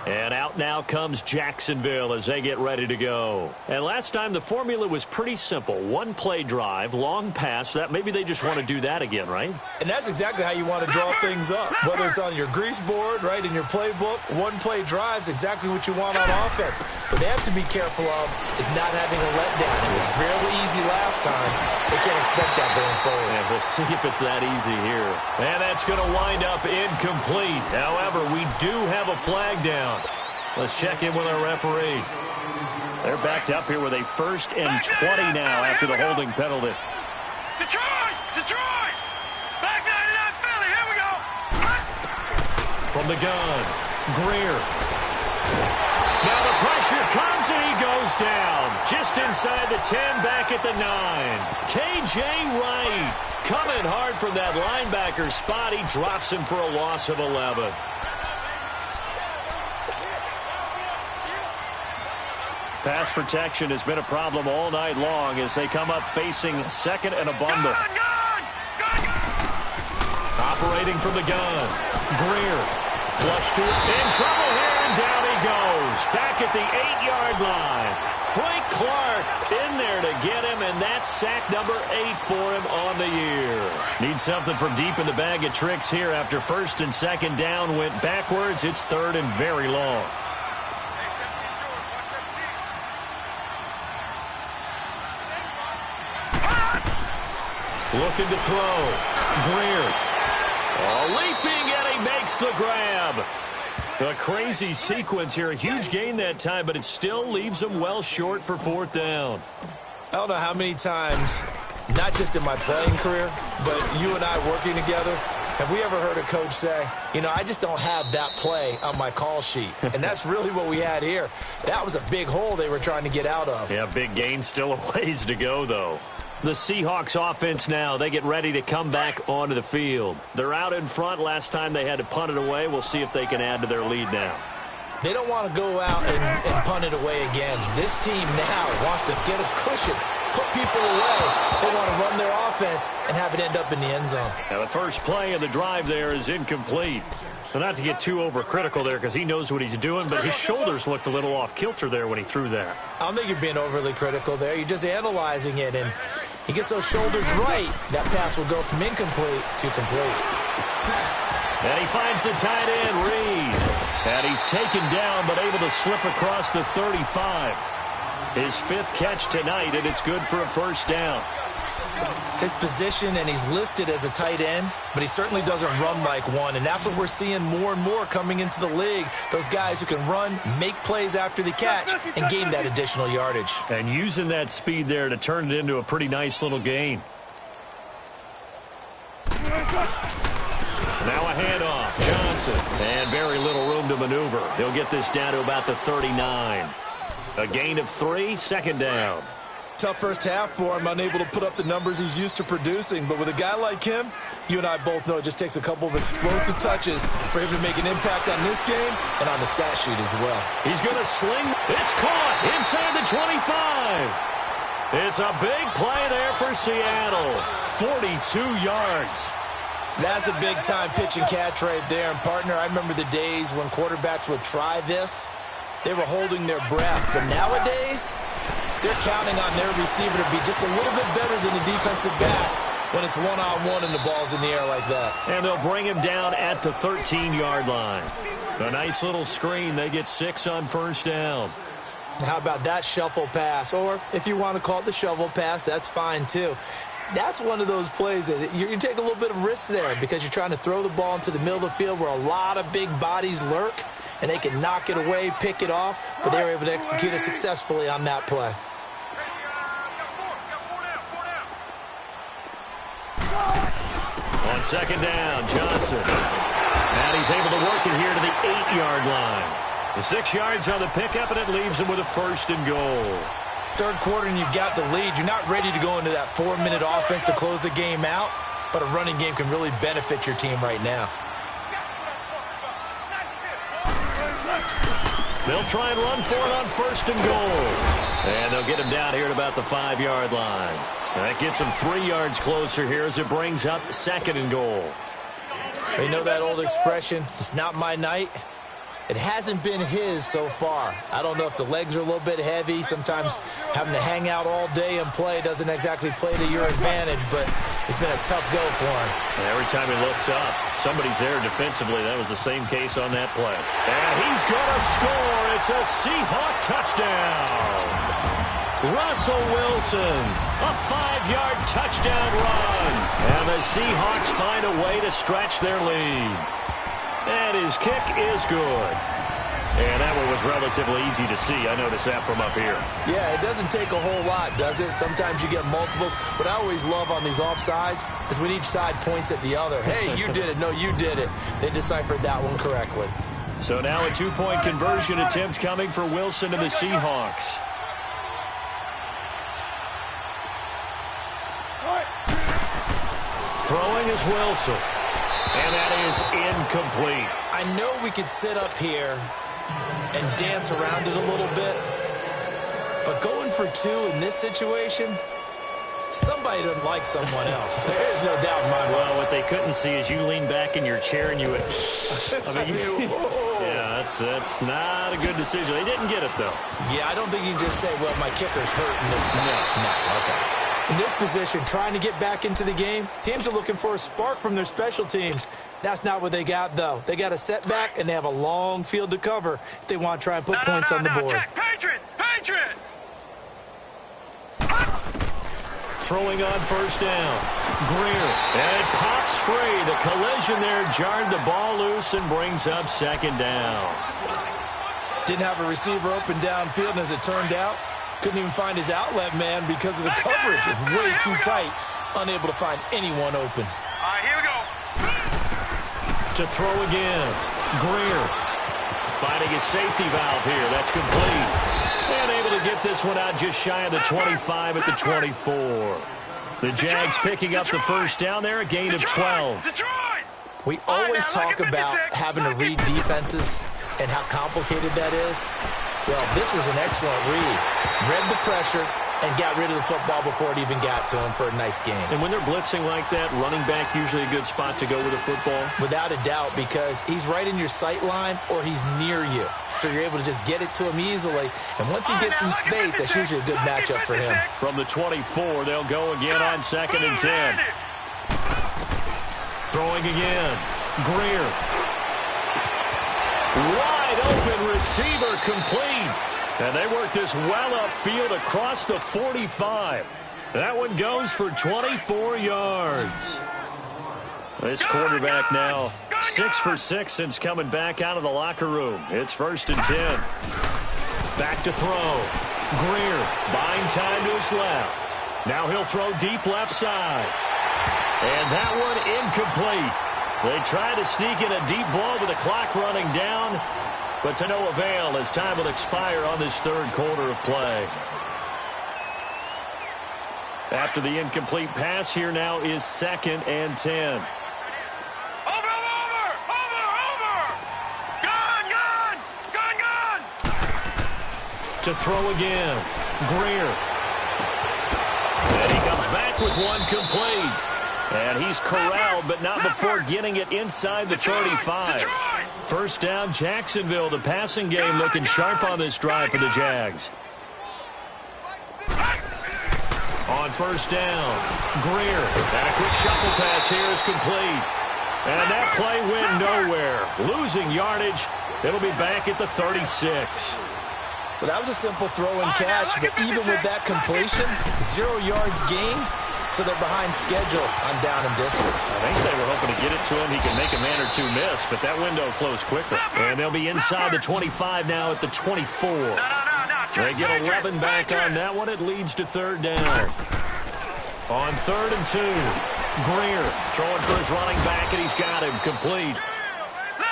And out now comes Jacksonville as they get ready to go. And last time the formula was pretty simple. 1-play drive, long pass. That maybe they just want to do that again, right? And that's exactly how you want to draw things up. Whether it's on your grease board, right, in your playbook, 1-play drive's exactly what you want on offense. What they have to be careful of is not having a letdown. It was fairly easy last time. They can't expect that going forward. And we'll see if it's that easy here. And that's going to wind up incomplete. However, we do have a flag down. Let's check in with our referee. They're backed up here with a 1st and 20 now after the holding penalty. Detroit! Back 99 Philly, here we go! From the gun, Greer. Now the pressure comes and he goes down. Just inside the 10, back at the 9. K.J. Wright coming hard from that linebacker spot. He drops him for a loss of 11. Pass protection has been a problem all night long as they come up facing 2nd and a bundle. Gun! Operating from the gun. Greer. Flush to it. In trouble here, and down he goes. Back at the 8-yard line. Frank Clark in there to get him, and that's sack number 8 for him on the year. Need something from deep in the bag of tricks here after 1st and 2nd down went backwards. It's 3rd and very long. Looking to throw. Greer. Leaping, and he makes the grab. A crazy sequence here. A huge gain that time, but it still leaves them well short for 4th down. I don't know how many times, not just in my playing career, but you and I working together, have we ever heard a coach say, you know, I just don't have that play on my call sheet. And that's really what we had here. That was a big hole they were trying to get out of. Yeah, big gain, still a ways to go, though. The Seahawks offense now, they get ready to come back onto the field. They're out in front. Last time they had to punt it away. We'll see if they can add to their lead now. They don't want to go out and punt it away again. This team now wants to get a cushion, put people away. They want to run their offense and have it end up in the end zone. Now, the first play of the drive there is incomplete. So not to get too overcritical there because he knows what he's doing, but his shoulders looked a little off kilter there when he threw that. I don't think you're being overly critical there. You're just analyzing it, and he gets those shoulders right. That pass will go from incomplete to complete. And he finds the tight end, Reed. And he's taken down but able to slip across the 35. His 5th catch tonight, and it's good for a 1st down. His position, and he's listed as a tight end, but he certainly doesn't run like one, and that's what we're seeing more and more coming into the league. Those guys who can run, make plays after the catch, and gain that additional yardage. And using that speed there to turn it into a pretty nice little gain. Now a handoff, Johnson, and very little room to maneuver. He'll get this down to about the 39. A gain of 3, 2nd down. Tough first half for him, unable to put up the numbers he's used to producing. But with a guy like him, you and I both know it just takes a couple of explosive touches for him to make an impact on this game and on the stat sheet as well. He's going to sling. It's caught inside the 25. It's a big play there for Seattle. 42 yards. That's a big-time pitch and catch right there. And, partner, I remember the days when quarterbacks would try this. They were holding their breath. But nowadays, they're counting on their receiver to be just a little bit better than the defensive back when it's one-on-one and the ball's in the air like that. And they'll bring him down at the 13-yard line. A nice little screen. They get 6 on 1st down. How about that shuffle pass? Or if you want to call it the shovel pass, that's fine too. That's one of those plays that you take a little bit of risk there because you're trying to throw the ball into the middle of the field where a lot of big bodies lurk, and they can knock it away, pick it off, but they were able to execute it successfully on that play. On second down, Johnson. And he's able to work it here to the 8-yard line. The 6 yards on the pickup, and it leaves him with a 1st and goal. Third quarter, and you've got the lead. You're not ready to go into that 4-minute offense to close the game out, but a running game can really benefit your team right now. They'll try and run for it on 1st and goal. And they'll get him down here at about the 5-yard line. That gets him 3 yards closer here as it brings up 2nd and goal. You know that old expression, it's not my night? It hasn't been his so far. I don't know if the legs are a little bit heavy. Sometimes having to hang out all day and play doesn't exactly play to your advantage, but it's been a tough go for him. And every time he looks up, somebody's there defensively. That was the same case on that play. And he's going to score. It's a Seahawk touchdown. Russell Wilson, a 5-yard touchdown run. And the Seahawks find a way to stretch their lead. And his kick is good. And that one was relatively easy to see. I noticed that from up here. Yeah, it doesn't take a whole lot, does it? Sometimes you get multiples. What I always love on these offsides is when each side points at the other. Hey, you did it. No, you did it. They deciphered that one correctly. So now a 2-point conversion attempt coming for Wilson and the Seahawks. Throwing is Wilson. And that is incomplete. I know we could sit up here and dance around it a little bit, but going for 2 in this situation, somebody doesn't like someone else. There's no doubt in my mind. Well, what they couldn't see is you lean back in your chair and you would... yeah, that's not a good decision. They didn't get it, though. Yeah, I don't think you can just say, well, my kicker's hurt in this game. No, okay. In this position, trying to get back into the game, teams are looking for a spark from their special teams. That's not what they got, though. They got a setback, and they have a long field to cover if they want to try and put points on the board. Check. Patriot! Throwing on 1st down. Greer. And it pops free. The collision there jarred the ball loose and brings up 2nd down. Didn't have a receiver open downfield, and as it turned out, couldn't even find his outlet man because of the coverage. It's way too tight. Unable to find anyone open. All right, here we go. To throw again. Greer. Finding his safety valve here. That's complete. And able to get this one out just shy of the 25 at the 24. The Jags picking up the 1st down there, a gain of 12. We always talk about having to read defenses and how complicated that is. Well, this was an excellent read. Read the pressure and got rid of the football before it even got to him for a nice game. And when they're blitzing like that, running back usually a good spot to go with the football? Without a doubt, because he's right in your sight line or he's near you. So you're able to just get it to him easily. And once he gets in space, that's usually a good matchup for him. From the 24, they'll go again on 2nd and 10. Throwing again. Greer. Wide open receiver complete. And they work this well upfield across the 45. That one goes for 24 yards. This quarterback now 6 for 6 since coming back out of the locker room. It's 1st and 10. Back to throw. Greer buying time to his left. Now he'll throw deep left side. And that one incomplete. They try to sneak in a deep ball with the clock running down, but to no avail as time will expire on this 3rd quarter of play. After the incomplete pass, here now is 2nd and 10. Over! Gun! To throw again. Greer. And he comes back with one complete. And he's corralled, but not before getting it inside the 35. 1st down, Jacksonville. The passing game looking sharp on this drive for the Jags. On 1st down, Greer. And a quick shuffle pass here is complete. And that play went nowhere. Losing yardage. It'll be back at the 36. Well, that was a simple throw and catch, but even with that completion, 0 yards gained. So they're behind schedule on down and distance. I think they were hoping to get it to him. He can make a man or two miss, but that window closed quickly. And they'll be inside the 25 now at the 24. They get 11 back on that one. It leads to 3rd down. On 3rd and 2, Greer throwing for his running back, and he's got him complete.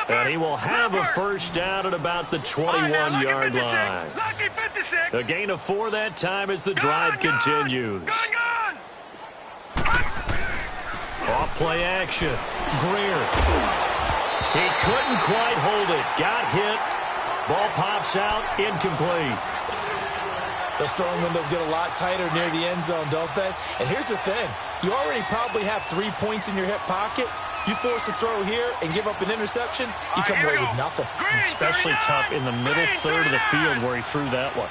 And he will have a first down at about the 21-yard line. A gain of 4 that time as the drive continues. Off play action. Greer. He couldn't quite hold it. Got hit. Ball pops out. Incomplete. Those throwing windows get a lot tighter near the end zone, don't they? And here's the thing. You already probably have 3 points in your hip pocket. You force a throw here and give up an interception, you come away with nothing. Especially tough in the middle third of the field where he threw that one.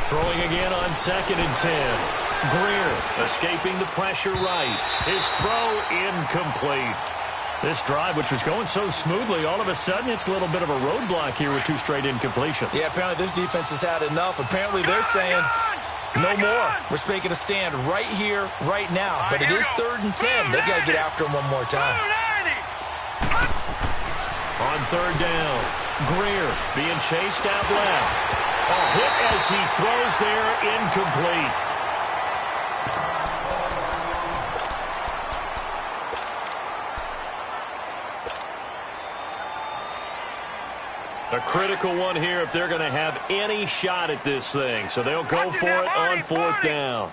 Throwing again on 2nd and 10. Greer escaping the pressure right. His throw incomplete. This drive, which was going so smoothly, all of a sudden it's a little bit of a roadblock here with 2 straight incompletions. Yeah, apparently this defense has had enough. Apparently they're saying, no more. We're making a stand right here, right now. But it is 3rd and 10. They've got to get after him one more time. On 3rd down, Greer being chased out left. A hit as he throws there, incomplete. A critical one here if they're going to have any shot at this thing. So they'll go for it on 4th down.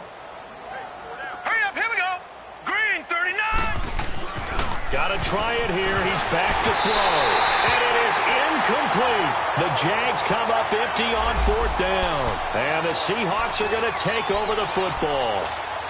Hurry up, here we go. Green, 39. Got to try it here. He's back to throw. And it is incomplete. The Jags come up empty on 4th down. And the Seahawks are going to take over the football.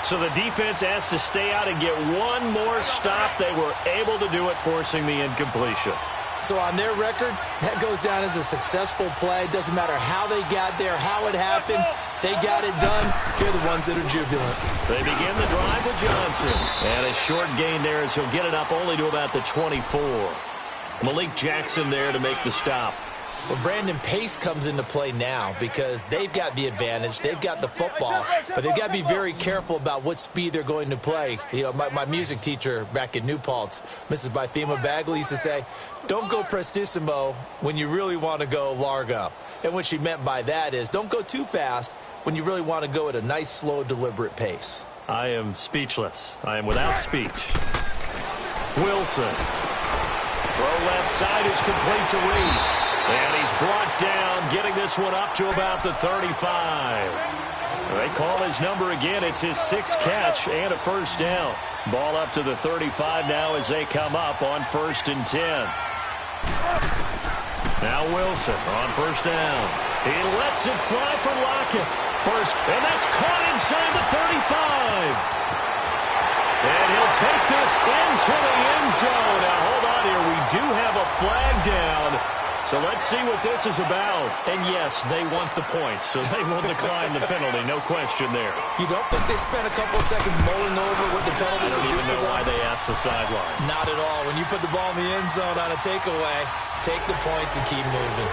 So the defense has to stay out and get one more stop. They were able to do it, forcing the incompletion. So on their record, that goes down as a successful play. Doesn't matter how they got there, how it happened. They got it done. They're the ones that are jubilant. They begin the drive with Johnson. And a short gain there as he'll get it up only to about the 24. Malik Jackson there to make the stop. Well, Brandon, pace comes into play now because they've got the advantage. They've got the football, but they've got to be very careful about what speed they're going to play. You know, my music teacher back in New Paltz, Mrs. Bythema Bagley, used to say, don't go prestissimo when you really want to go largo. And what she meant by that is don't go too fast when you really want to go at a nice, slow, deliberate pace. I am speechless. I am without speech. Wilson. Throw left side is complete to Reed. And he's brought down, getting this one up to about the 35. They call his number again. It's his 6th catch and a first down. Ball up to the 35 now as they come up on 1st and 10. Now Wilson on 1st down. He lets it fly for Lockett. First, and that's caught inside the 35. And he'll take this into the end zone. Now, hold on here. We do have a flag down. So let's see what this is about. And yes, they want the points, so they will decline the penalty. No question there. You don't think they spent a couple of seconds mulling over what the penalty I don't even know why they asked the sideline. Not at all. When you put the ball in the end zone on a takeaway, take the points and keep moving.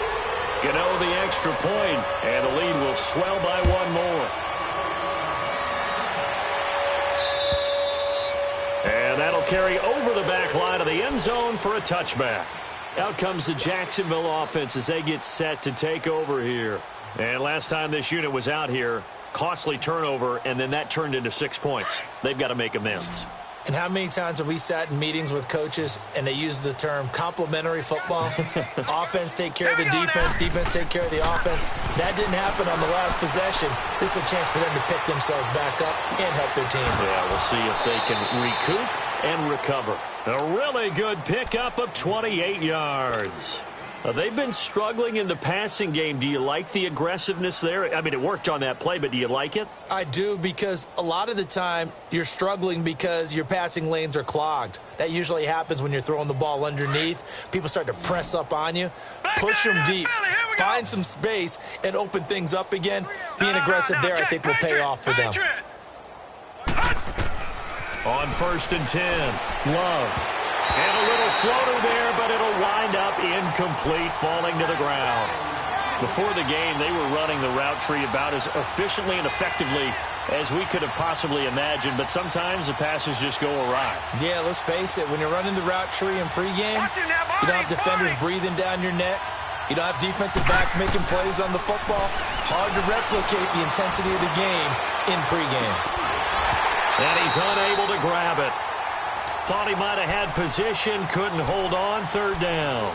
Gano the extra point, and the lead will swell by one more. And that'll carry over the back line of the end zone for a touchback. Out comes the Jacksonville offense as they get set to take over here. And last time this unit was out here, costly turnover, and then that turned into 6 points. They've got to make amends. And how many times have we sat in meetings with coaches and they use the term complementary football? Offense take care of the defense, defense take care of the offense. That didn't happen on the last possession. This is a chance for them to pick themselves back up and help their team. Yeah, we'll see if they can recoup and recover. A really good pickup of 28 yards. They've been struggling in the passing game. Do you like the aggressiveness there? I mean, it worked on that play, but do you like it? I do, because a lot of the time you're struggling because your passing lanes are clogged. That usually happens when you're throwing the ball underneath. People start to press up on you. Push them deep. Find some space and open things up again. Being aggressive there, I think, will pay off for them. On 1st and 10, Love. And a little floater there, but it'll wind up incomplete, falling to the ground. Before the game, they were running the route tree about as efficiently and effectively as we could have possibly imagined, but sometimes the passes just go awry. Yeah, let's face it. When you're running the route tree in pregame, you don't have defenders breathing down your neck. You don't have defensive backs making plays on the football. Hard to replicate the intensity of the game in pregame. And he's unable to grab it. Thought he might have had position, couldn't hold on, third down.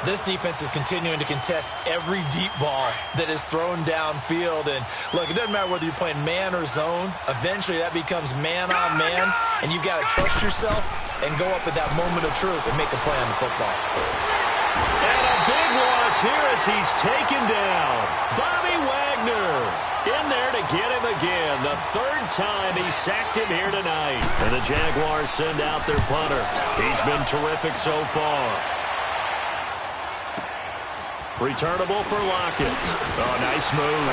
This defense is continuing to contest every deep ball that is thrown downfield. And, look, it doesn't matter whether you're playing man or zone. Eventually, that becomes man-on-man, and you've got to trust yourself and go up at that moment of truth and make a play on the football. And a big loss here as he's taken down. Bobby Wagner in there to get him again. The third time he sacked him here tonight. And the Jaguars send out their punter. He's been terrific so far. Returnable for Lockett. Oh, nice move.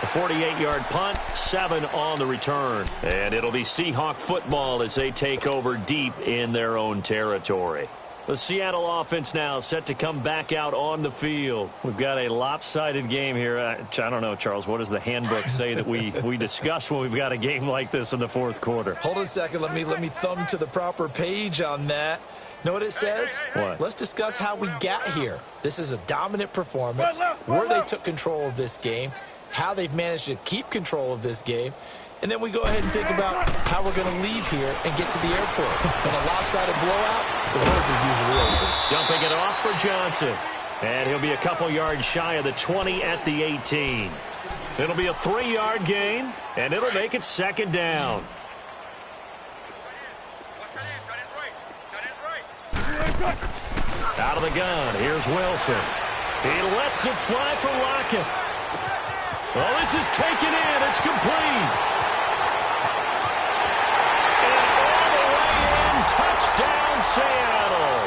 A 48-yard punt, 7 on the return. And it'll be Seahawk football as they take over deep in their own territory. The Seattle offense now set to come back out on the field. We've got a lopsided game here. I don't know, Charles, what does the handbook say that we discuss when we've got a game like this in the fourth quarter? Hold on a second. Let me thumb to the proper page on that. Know what it says? What? Let's discuss how we got here. This is a dominant performance, where they took control of this game, how they've managed to keep control of this game, and then we go ahead and think about how we're going to leave here and get to the airport. In a lopsided blowout, the roads are usually open. Dumping it off for Johnson. And he'll be a couple yards shy of the 20 at the 18. It'll be a 3-yard gain, and it'll make it second down. Out of the gun, here's Wilson. He lets it fly for Lockett. Oh, this is taken in. It's complete. And all the way in, touchdown Seattle.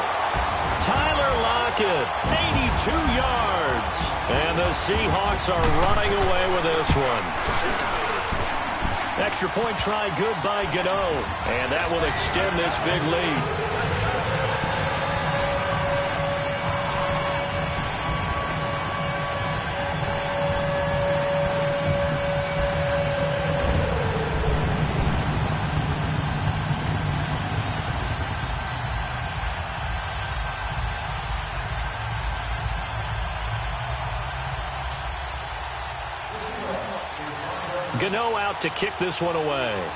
Tyler Lockett, 82 yards. And the Seahawks are running away with this one. Extra point try good by Gano. And that will extend this big lead. Gano out to kick this one away.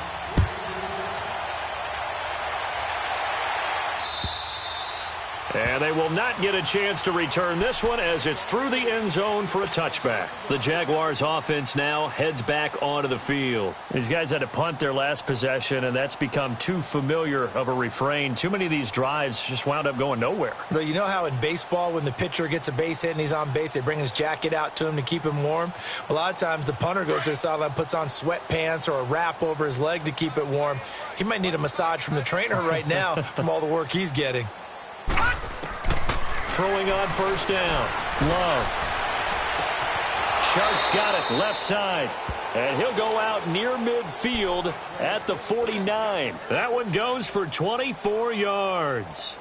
And they will not get a chance to return this one as it's through the end zone for a touchback. The Jaguars offense now heads back onto the field. These guys had to punt their last possession, and that's become too familiar of a refrain. Too many of these drives just wound up going nowhere. But you know how in baseball, when the pitcher gets a base hit and he's on base, they bring his jacket out to him to keep him warm? A lot of times the punter goes to the sideline, puts on sweatpants or a wrap over his leg to keep it warm. He might need a massage from the trainer right now from all the work he's getting. Throwing on first down. Love. Sharks got it left side. And he'll go out near midfield at the 49. That one goes for 24 yards.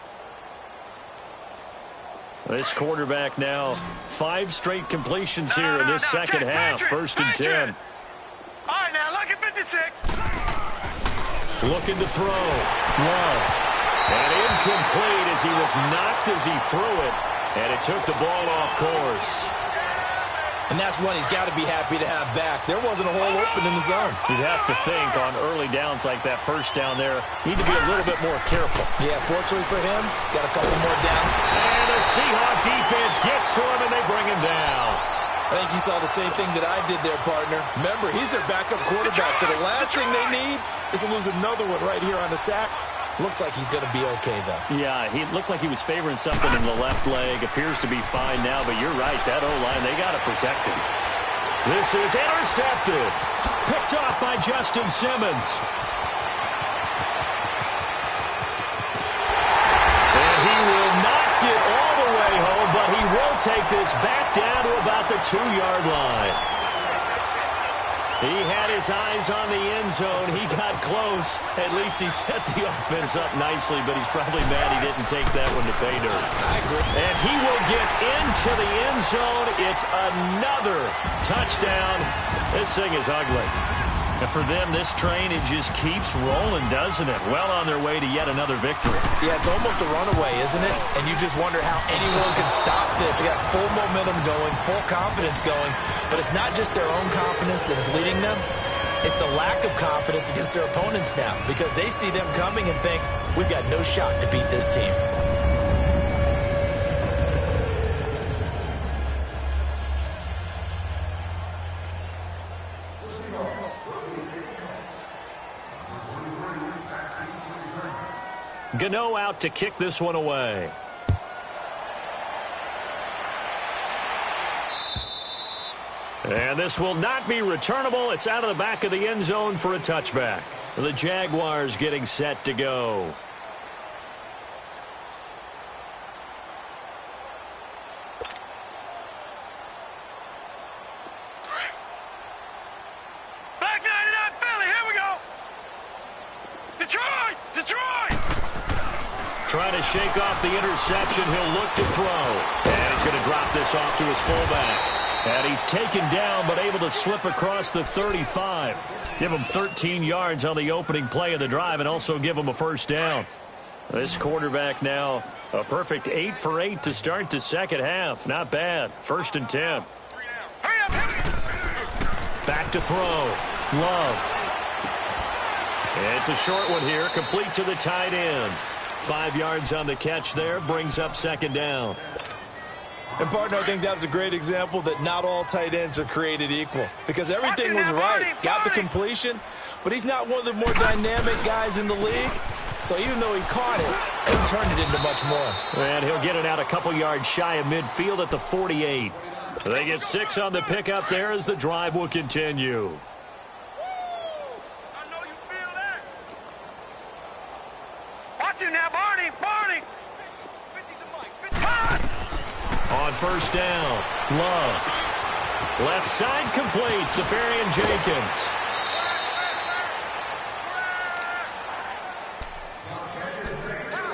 This quarterback now 5 straight completions here in this second half. First and 10. All right, now, lucky 56. Looking to throw. Love. And incomplete as he was knocked as he threw it. And it took the ball off course. And that's one he's got to be happy to have back. There wasn't a hole open in the zone. You'd have to think on early downs like that first down there, need to be a little bit more careful. Yeah, fortunately for him, got a couple more downs. And the Seahawk defense gets to him and they bring him down. I think you saw the same thing that I did there, partner. Remember, he's their backup quarterback, so the last thing they need is to lose another one right here on the sack. Looks like he's going to be okay, though. Yeah, he looked like he was favoring something in the left leg. Appears to be fine now, but you're right. That O-line, they got to protect him. This is intercepted. Picked off by Justin Simmons. And he will not get all the way home, but he will take this back down to about the 2-yard line. He had his eyes on the end zone. He got close. At least he set the offense up nicely, but he's probably mad he didn't take that one to pay dirt. I agree. And he will get into the end zone. It's another touchdown. This thing is ugly. And for them, this train, it just keeps rolling, doesn't it? Well on their way to yet another victory. Yeah, it's almost a runaway, isn't it? And you just wonder how anyone can stop this. They got full momentum going, full confidence going. But it's not just their own confidence that is leading them. It's the lack of confidence against their opponents now because they see them coming and think, we've got no shot to beat this team. Gano out to kick this one away. And this will not be returnable. It's out of the back of the end zone for a touchback. The Jaguars getting set to go. Black 99 Philly, here we go. Detroit! Detroit! Trying to shake off the interception. He'll look to throw. And he's going to drop this off to his fullback. And he's taken down but able to slip across the 35. Give him 13 yards on the opening play of the drive and also give him a first down. This quarterback now a perfect 8 for 8 to start the second half. Not bad. 1st and 10. Back to throw. Love. It's a short one here. Complete to the tight end. 5 yards on the catch there. Brings up 2nd down. And, partner, I think that was a great example that not all tight ends are created equal because everything was right. Got the completion, but he's not one of the more dynamic guys in the league. So even though he caught it, he turned it into much more. And he'll get it out a couple yards shy of midfield at the 48. They get 6 on the pickup there as the drive will continue. I know you feel that. Watch it now, Barney. Barney. On 1st down, Love. Left side complete, Safarian Jenkins.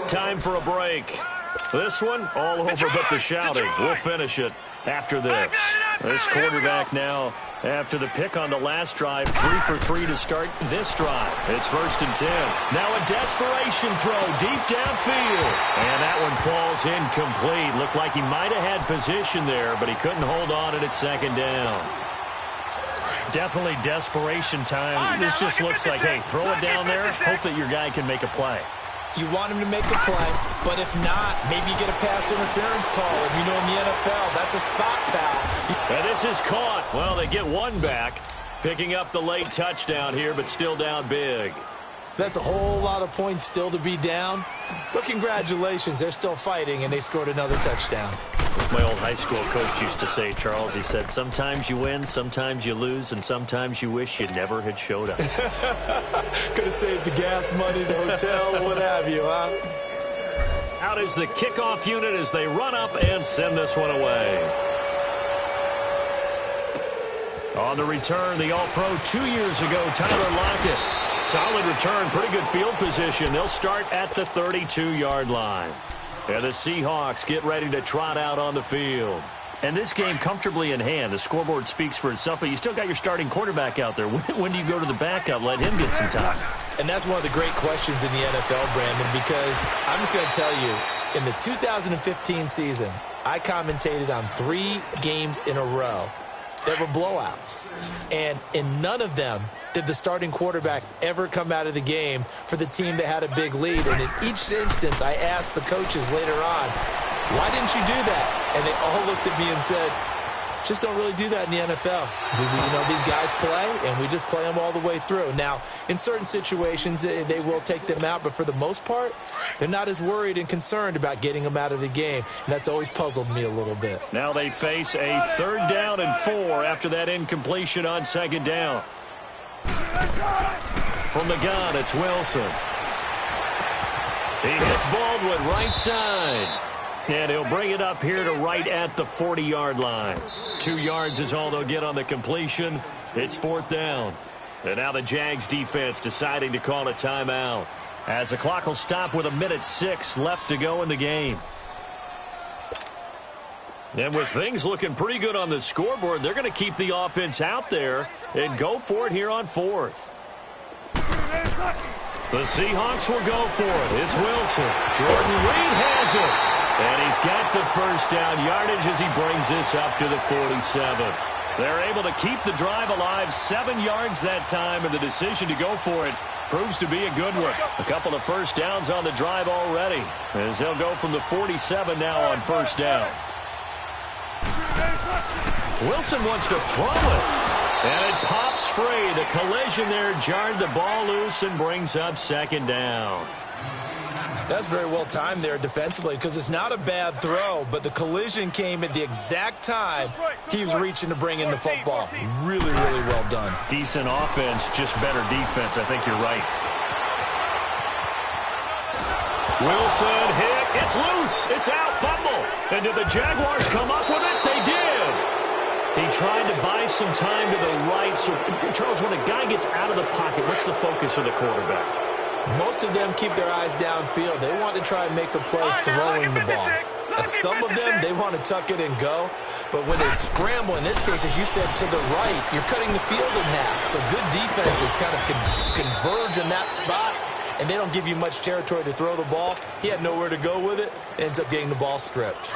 Time for a break. This one, all over but the shouting. We'll finish it after this. This quarterback now, after the pick on the last drive, 3 for 3 to start this drive. It's 1st and 10. Now a desperation throw deep downfield. And that one falls incomplete. Looked like he might have had position there, but he couldn't hold on it at 2nd down. Definitely desperation time. This just looks like, hey, throw it down there, hope that your guy can make a play. You want him to make a play, but if not, maybe you get a pass interference call. And you know in the NFL, that's a spot foul. And this is caught. Well, they get one back, picking up the late touchdown here, but still down big. That's a whole lot of points still to be down. But congratulations, they're still fighting, and they scored another touchdown. My old high school coach used to say, Charles, he said, sometimes you win, sometimes you lose, and sometimes you wish you never had showed up. Could have saved the gas money, the hotel, what have you, huh? Out is the kickoff unit as they run up and send this one away. On the return, the All-Pro 2 years ago, Tyler Lockett. Solid return, pretty good field position. They'll start at the 32-yard line. And the Seahawks get ready to trot out on the field. And this game comfortably in hand. The scoreboard speaks for itself, but you still got your starting quarterback out there. When do you go to the backup, let him get some time? And that's one of the great questions in the NFL, Brandon, because I'm just going to tell you, in the 2015 season, I commentated on 3 games in a row that were blowouts. And in none of them did the starting quarterback ever come out of the game for the team that had a big lead. And in each instance, I asked the coaches later on, why didn't you do that? And they all looked at me and said, just don't really do that in the NFL. You know, these guys play, and we just play them all the way through. Now, in certain situations, they will take them out, but for the most part, they're not as worried and concerned about getting them out of the game, and that's always puzzled me a little bit. Now they face a 3rd down and 4 after that incompletion on 2nd down. From the gun, it's Wilson. He hits Baldwin right side. And he'll bring it up here to right at the 40-yard line. 2 yards is all they'll get on the completion. It's 4th down. And now the Jags defense deciding to call a timeout, as the clock will stop with 1:06 left to go in the game. And with things looking pretty good on the scoreboard, they're going to keep the offense out there and go for it here on fourth. The Seahawks will go for it. It's Wilson. Jordan Reed has it. And he's got the first down yardage as he brings this up to the 47. They're able to keep the drive alive, 7 yards that time, and the decision to go for it proves to be a good one. A couple of first downs on the drive already, as they'll go from the 47 now on first down. Wilson wants to throw it, and it pops free. The collision there jarred the ball loose and brings up second down. That's very well timed there defensively because it's not a bad throw, but the collision came at the exact time he was reaching to bring in the football. Really, really well done. Decent offense, just better defense. I think you're right. Wilson hit. It's loose. It's out. Fumble. And did the Jaguars come up with it? They did. He tried to buy some time to the right. So, Charles, when a guy gets out of the pocket, what's the focus of the quarterback? Most of them keep their eyes downfield. They want to try and make a play throwing the ball. And some of them, they want to tuck it and go. But when they scramble, in this case, as you said, to the right, you're cutting the field in half. So good defenses kind of converge in that spot, and they don't give you much territory to throw the ball. He had nowhere to go with it. Ends up getting the ball stripped.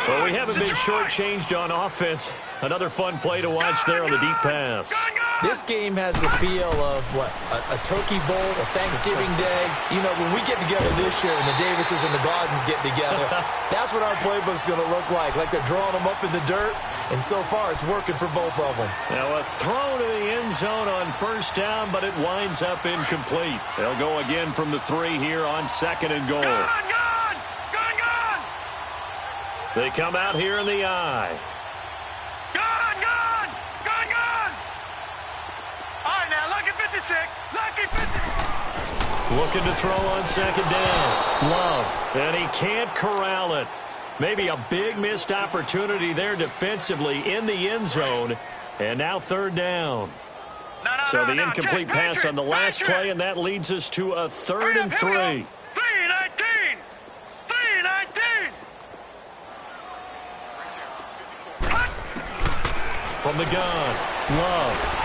Well, we haven't been shortchanged on offense. Another fun play to watch there on the deep pass. This game has the feel of, a Turkey Bowl, a Thanksgiving Day. You know, when we get together this year and the Davises and the Gardens get together, that's what our playbook's going to look like they're drawing them up in the dirt, and so far it's working for both of them. Now a throw to the end zone on first down, but it winds up incomplete. They'll go again from the 3 here on second and goal. Gone! They come out here in the eye. Gone! All right, now, lucky 56. Lucky 56. Looking to throw on second down. Love. And he can't corral it. Maybe a big missed opportunity there defensively in the end zone. And now third down. So the incomplete pass on the last play, and that leads us to a 3rd and 3. 3-19. From the gun, Love.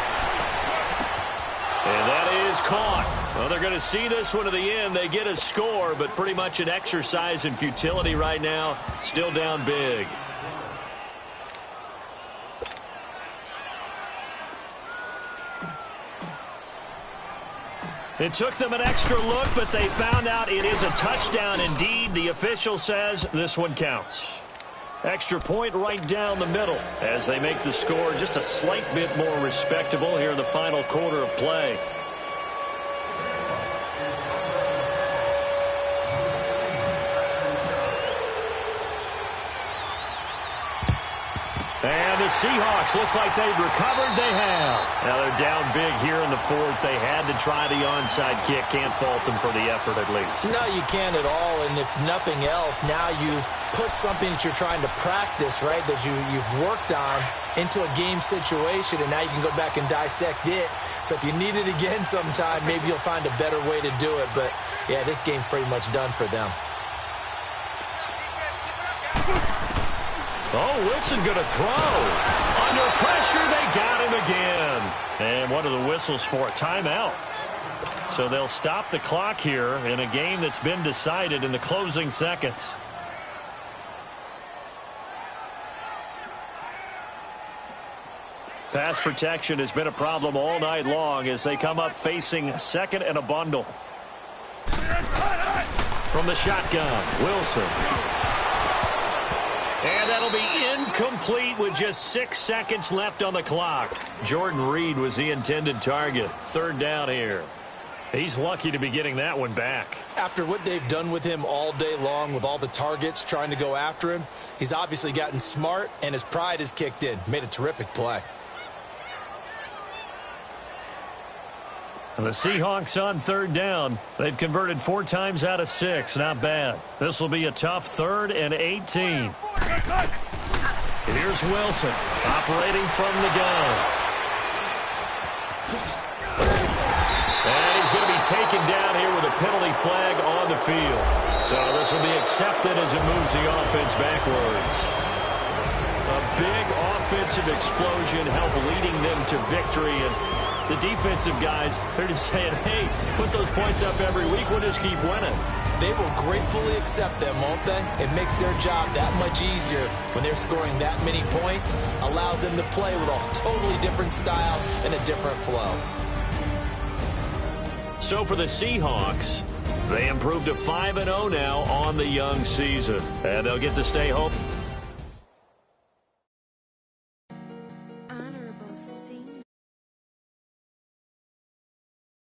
And that is caught. Well, they're going to see this one to the end. They get a score, but pretty much an exercise in futility right now. Still down big. It took them an extra look, but they found out it is a touchdown indeed. The official says this one counts. Extra point right down the middle as they make the score just a slight bit more respectable here in the final quarter of play. And the Seahawks, looks like they've recovered. They have. Now they're down big here in the 4th. They had to try the onside kick. Can't fault them for the effort at least. No, you can't at all. And if nothing else, now you've put something that you're trying to practice, right, that you've worked on into a game situation, and now you can go back and dissect it. So if you need it again sometime, maybe you'll find a better way to do it. But, yeah, this game's pretty much done for them. Oh, Wilson going to throw. Under pressure, they got him again. And what are the whistles for? A timeout. So they'll stop the clock here in a game that's been decided in the closing seconds. Pass protection has been a problem all night long as they come up facing second and a bundle. From the shotgun, Wilson. And that'll be incomplete with just 6 seconds left on the clock. Jordan Reed was the intended target. 3rd down here. He's lucky to be getting that one back. After what they've done with him all day long with all the targets trying to go after him, he's obviously gotten smart and his pride has kicked in. Made a terrific play. And the Seahawks on 3rd down. They've converted 4 times out of 6. Not bad. This will be a tough 3rd and 18. Here's Wilson operating from the gun. And he's going to be taken down here with a penalty flag on the field. So this will be accepted as it moves the offense backwards. big offensive explosion help leading them to victory. And the defensive guys, they're just saying, hey, put those points up every week. We'll just keep winning. They will gratefully accept them, won't they? It makes their job that much easier when they're scoring that many points. Allows them to play with a totally different style and a different flow. So for the Seahawks, they improved to 5-0 now on the young season. And they'll get to stay home.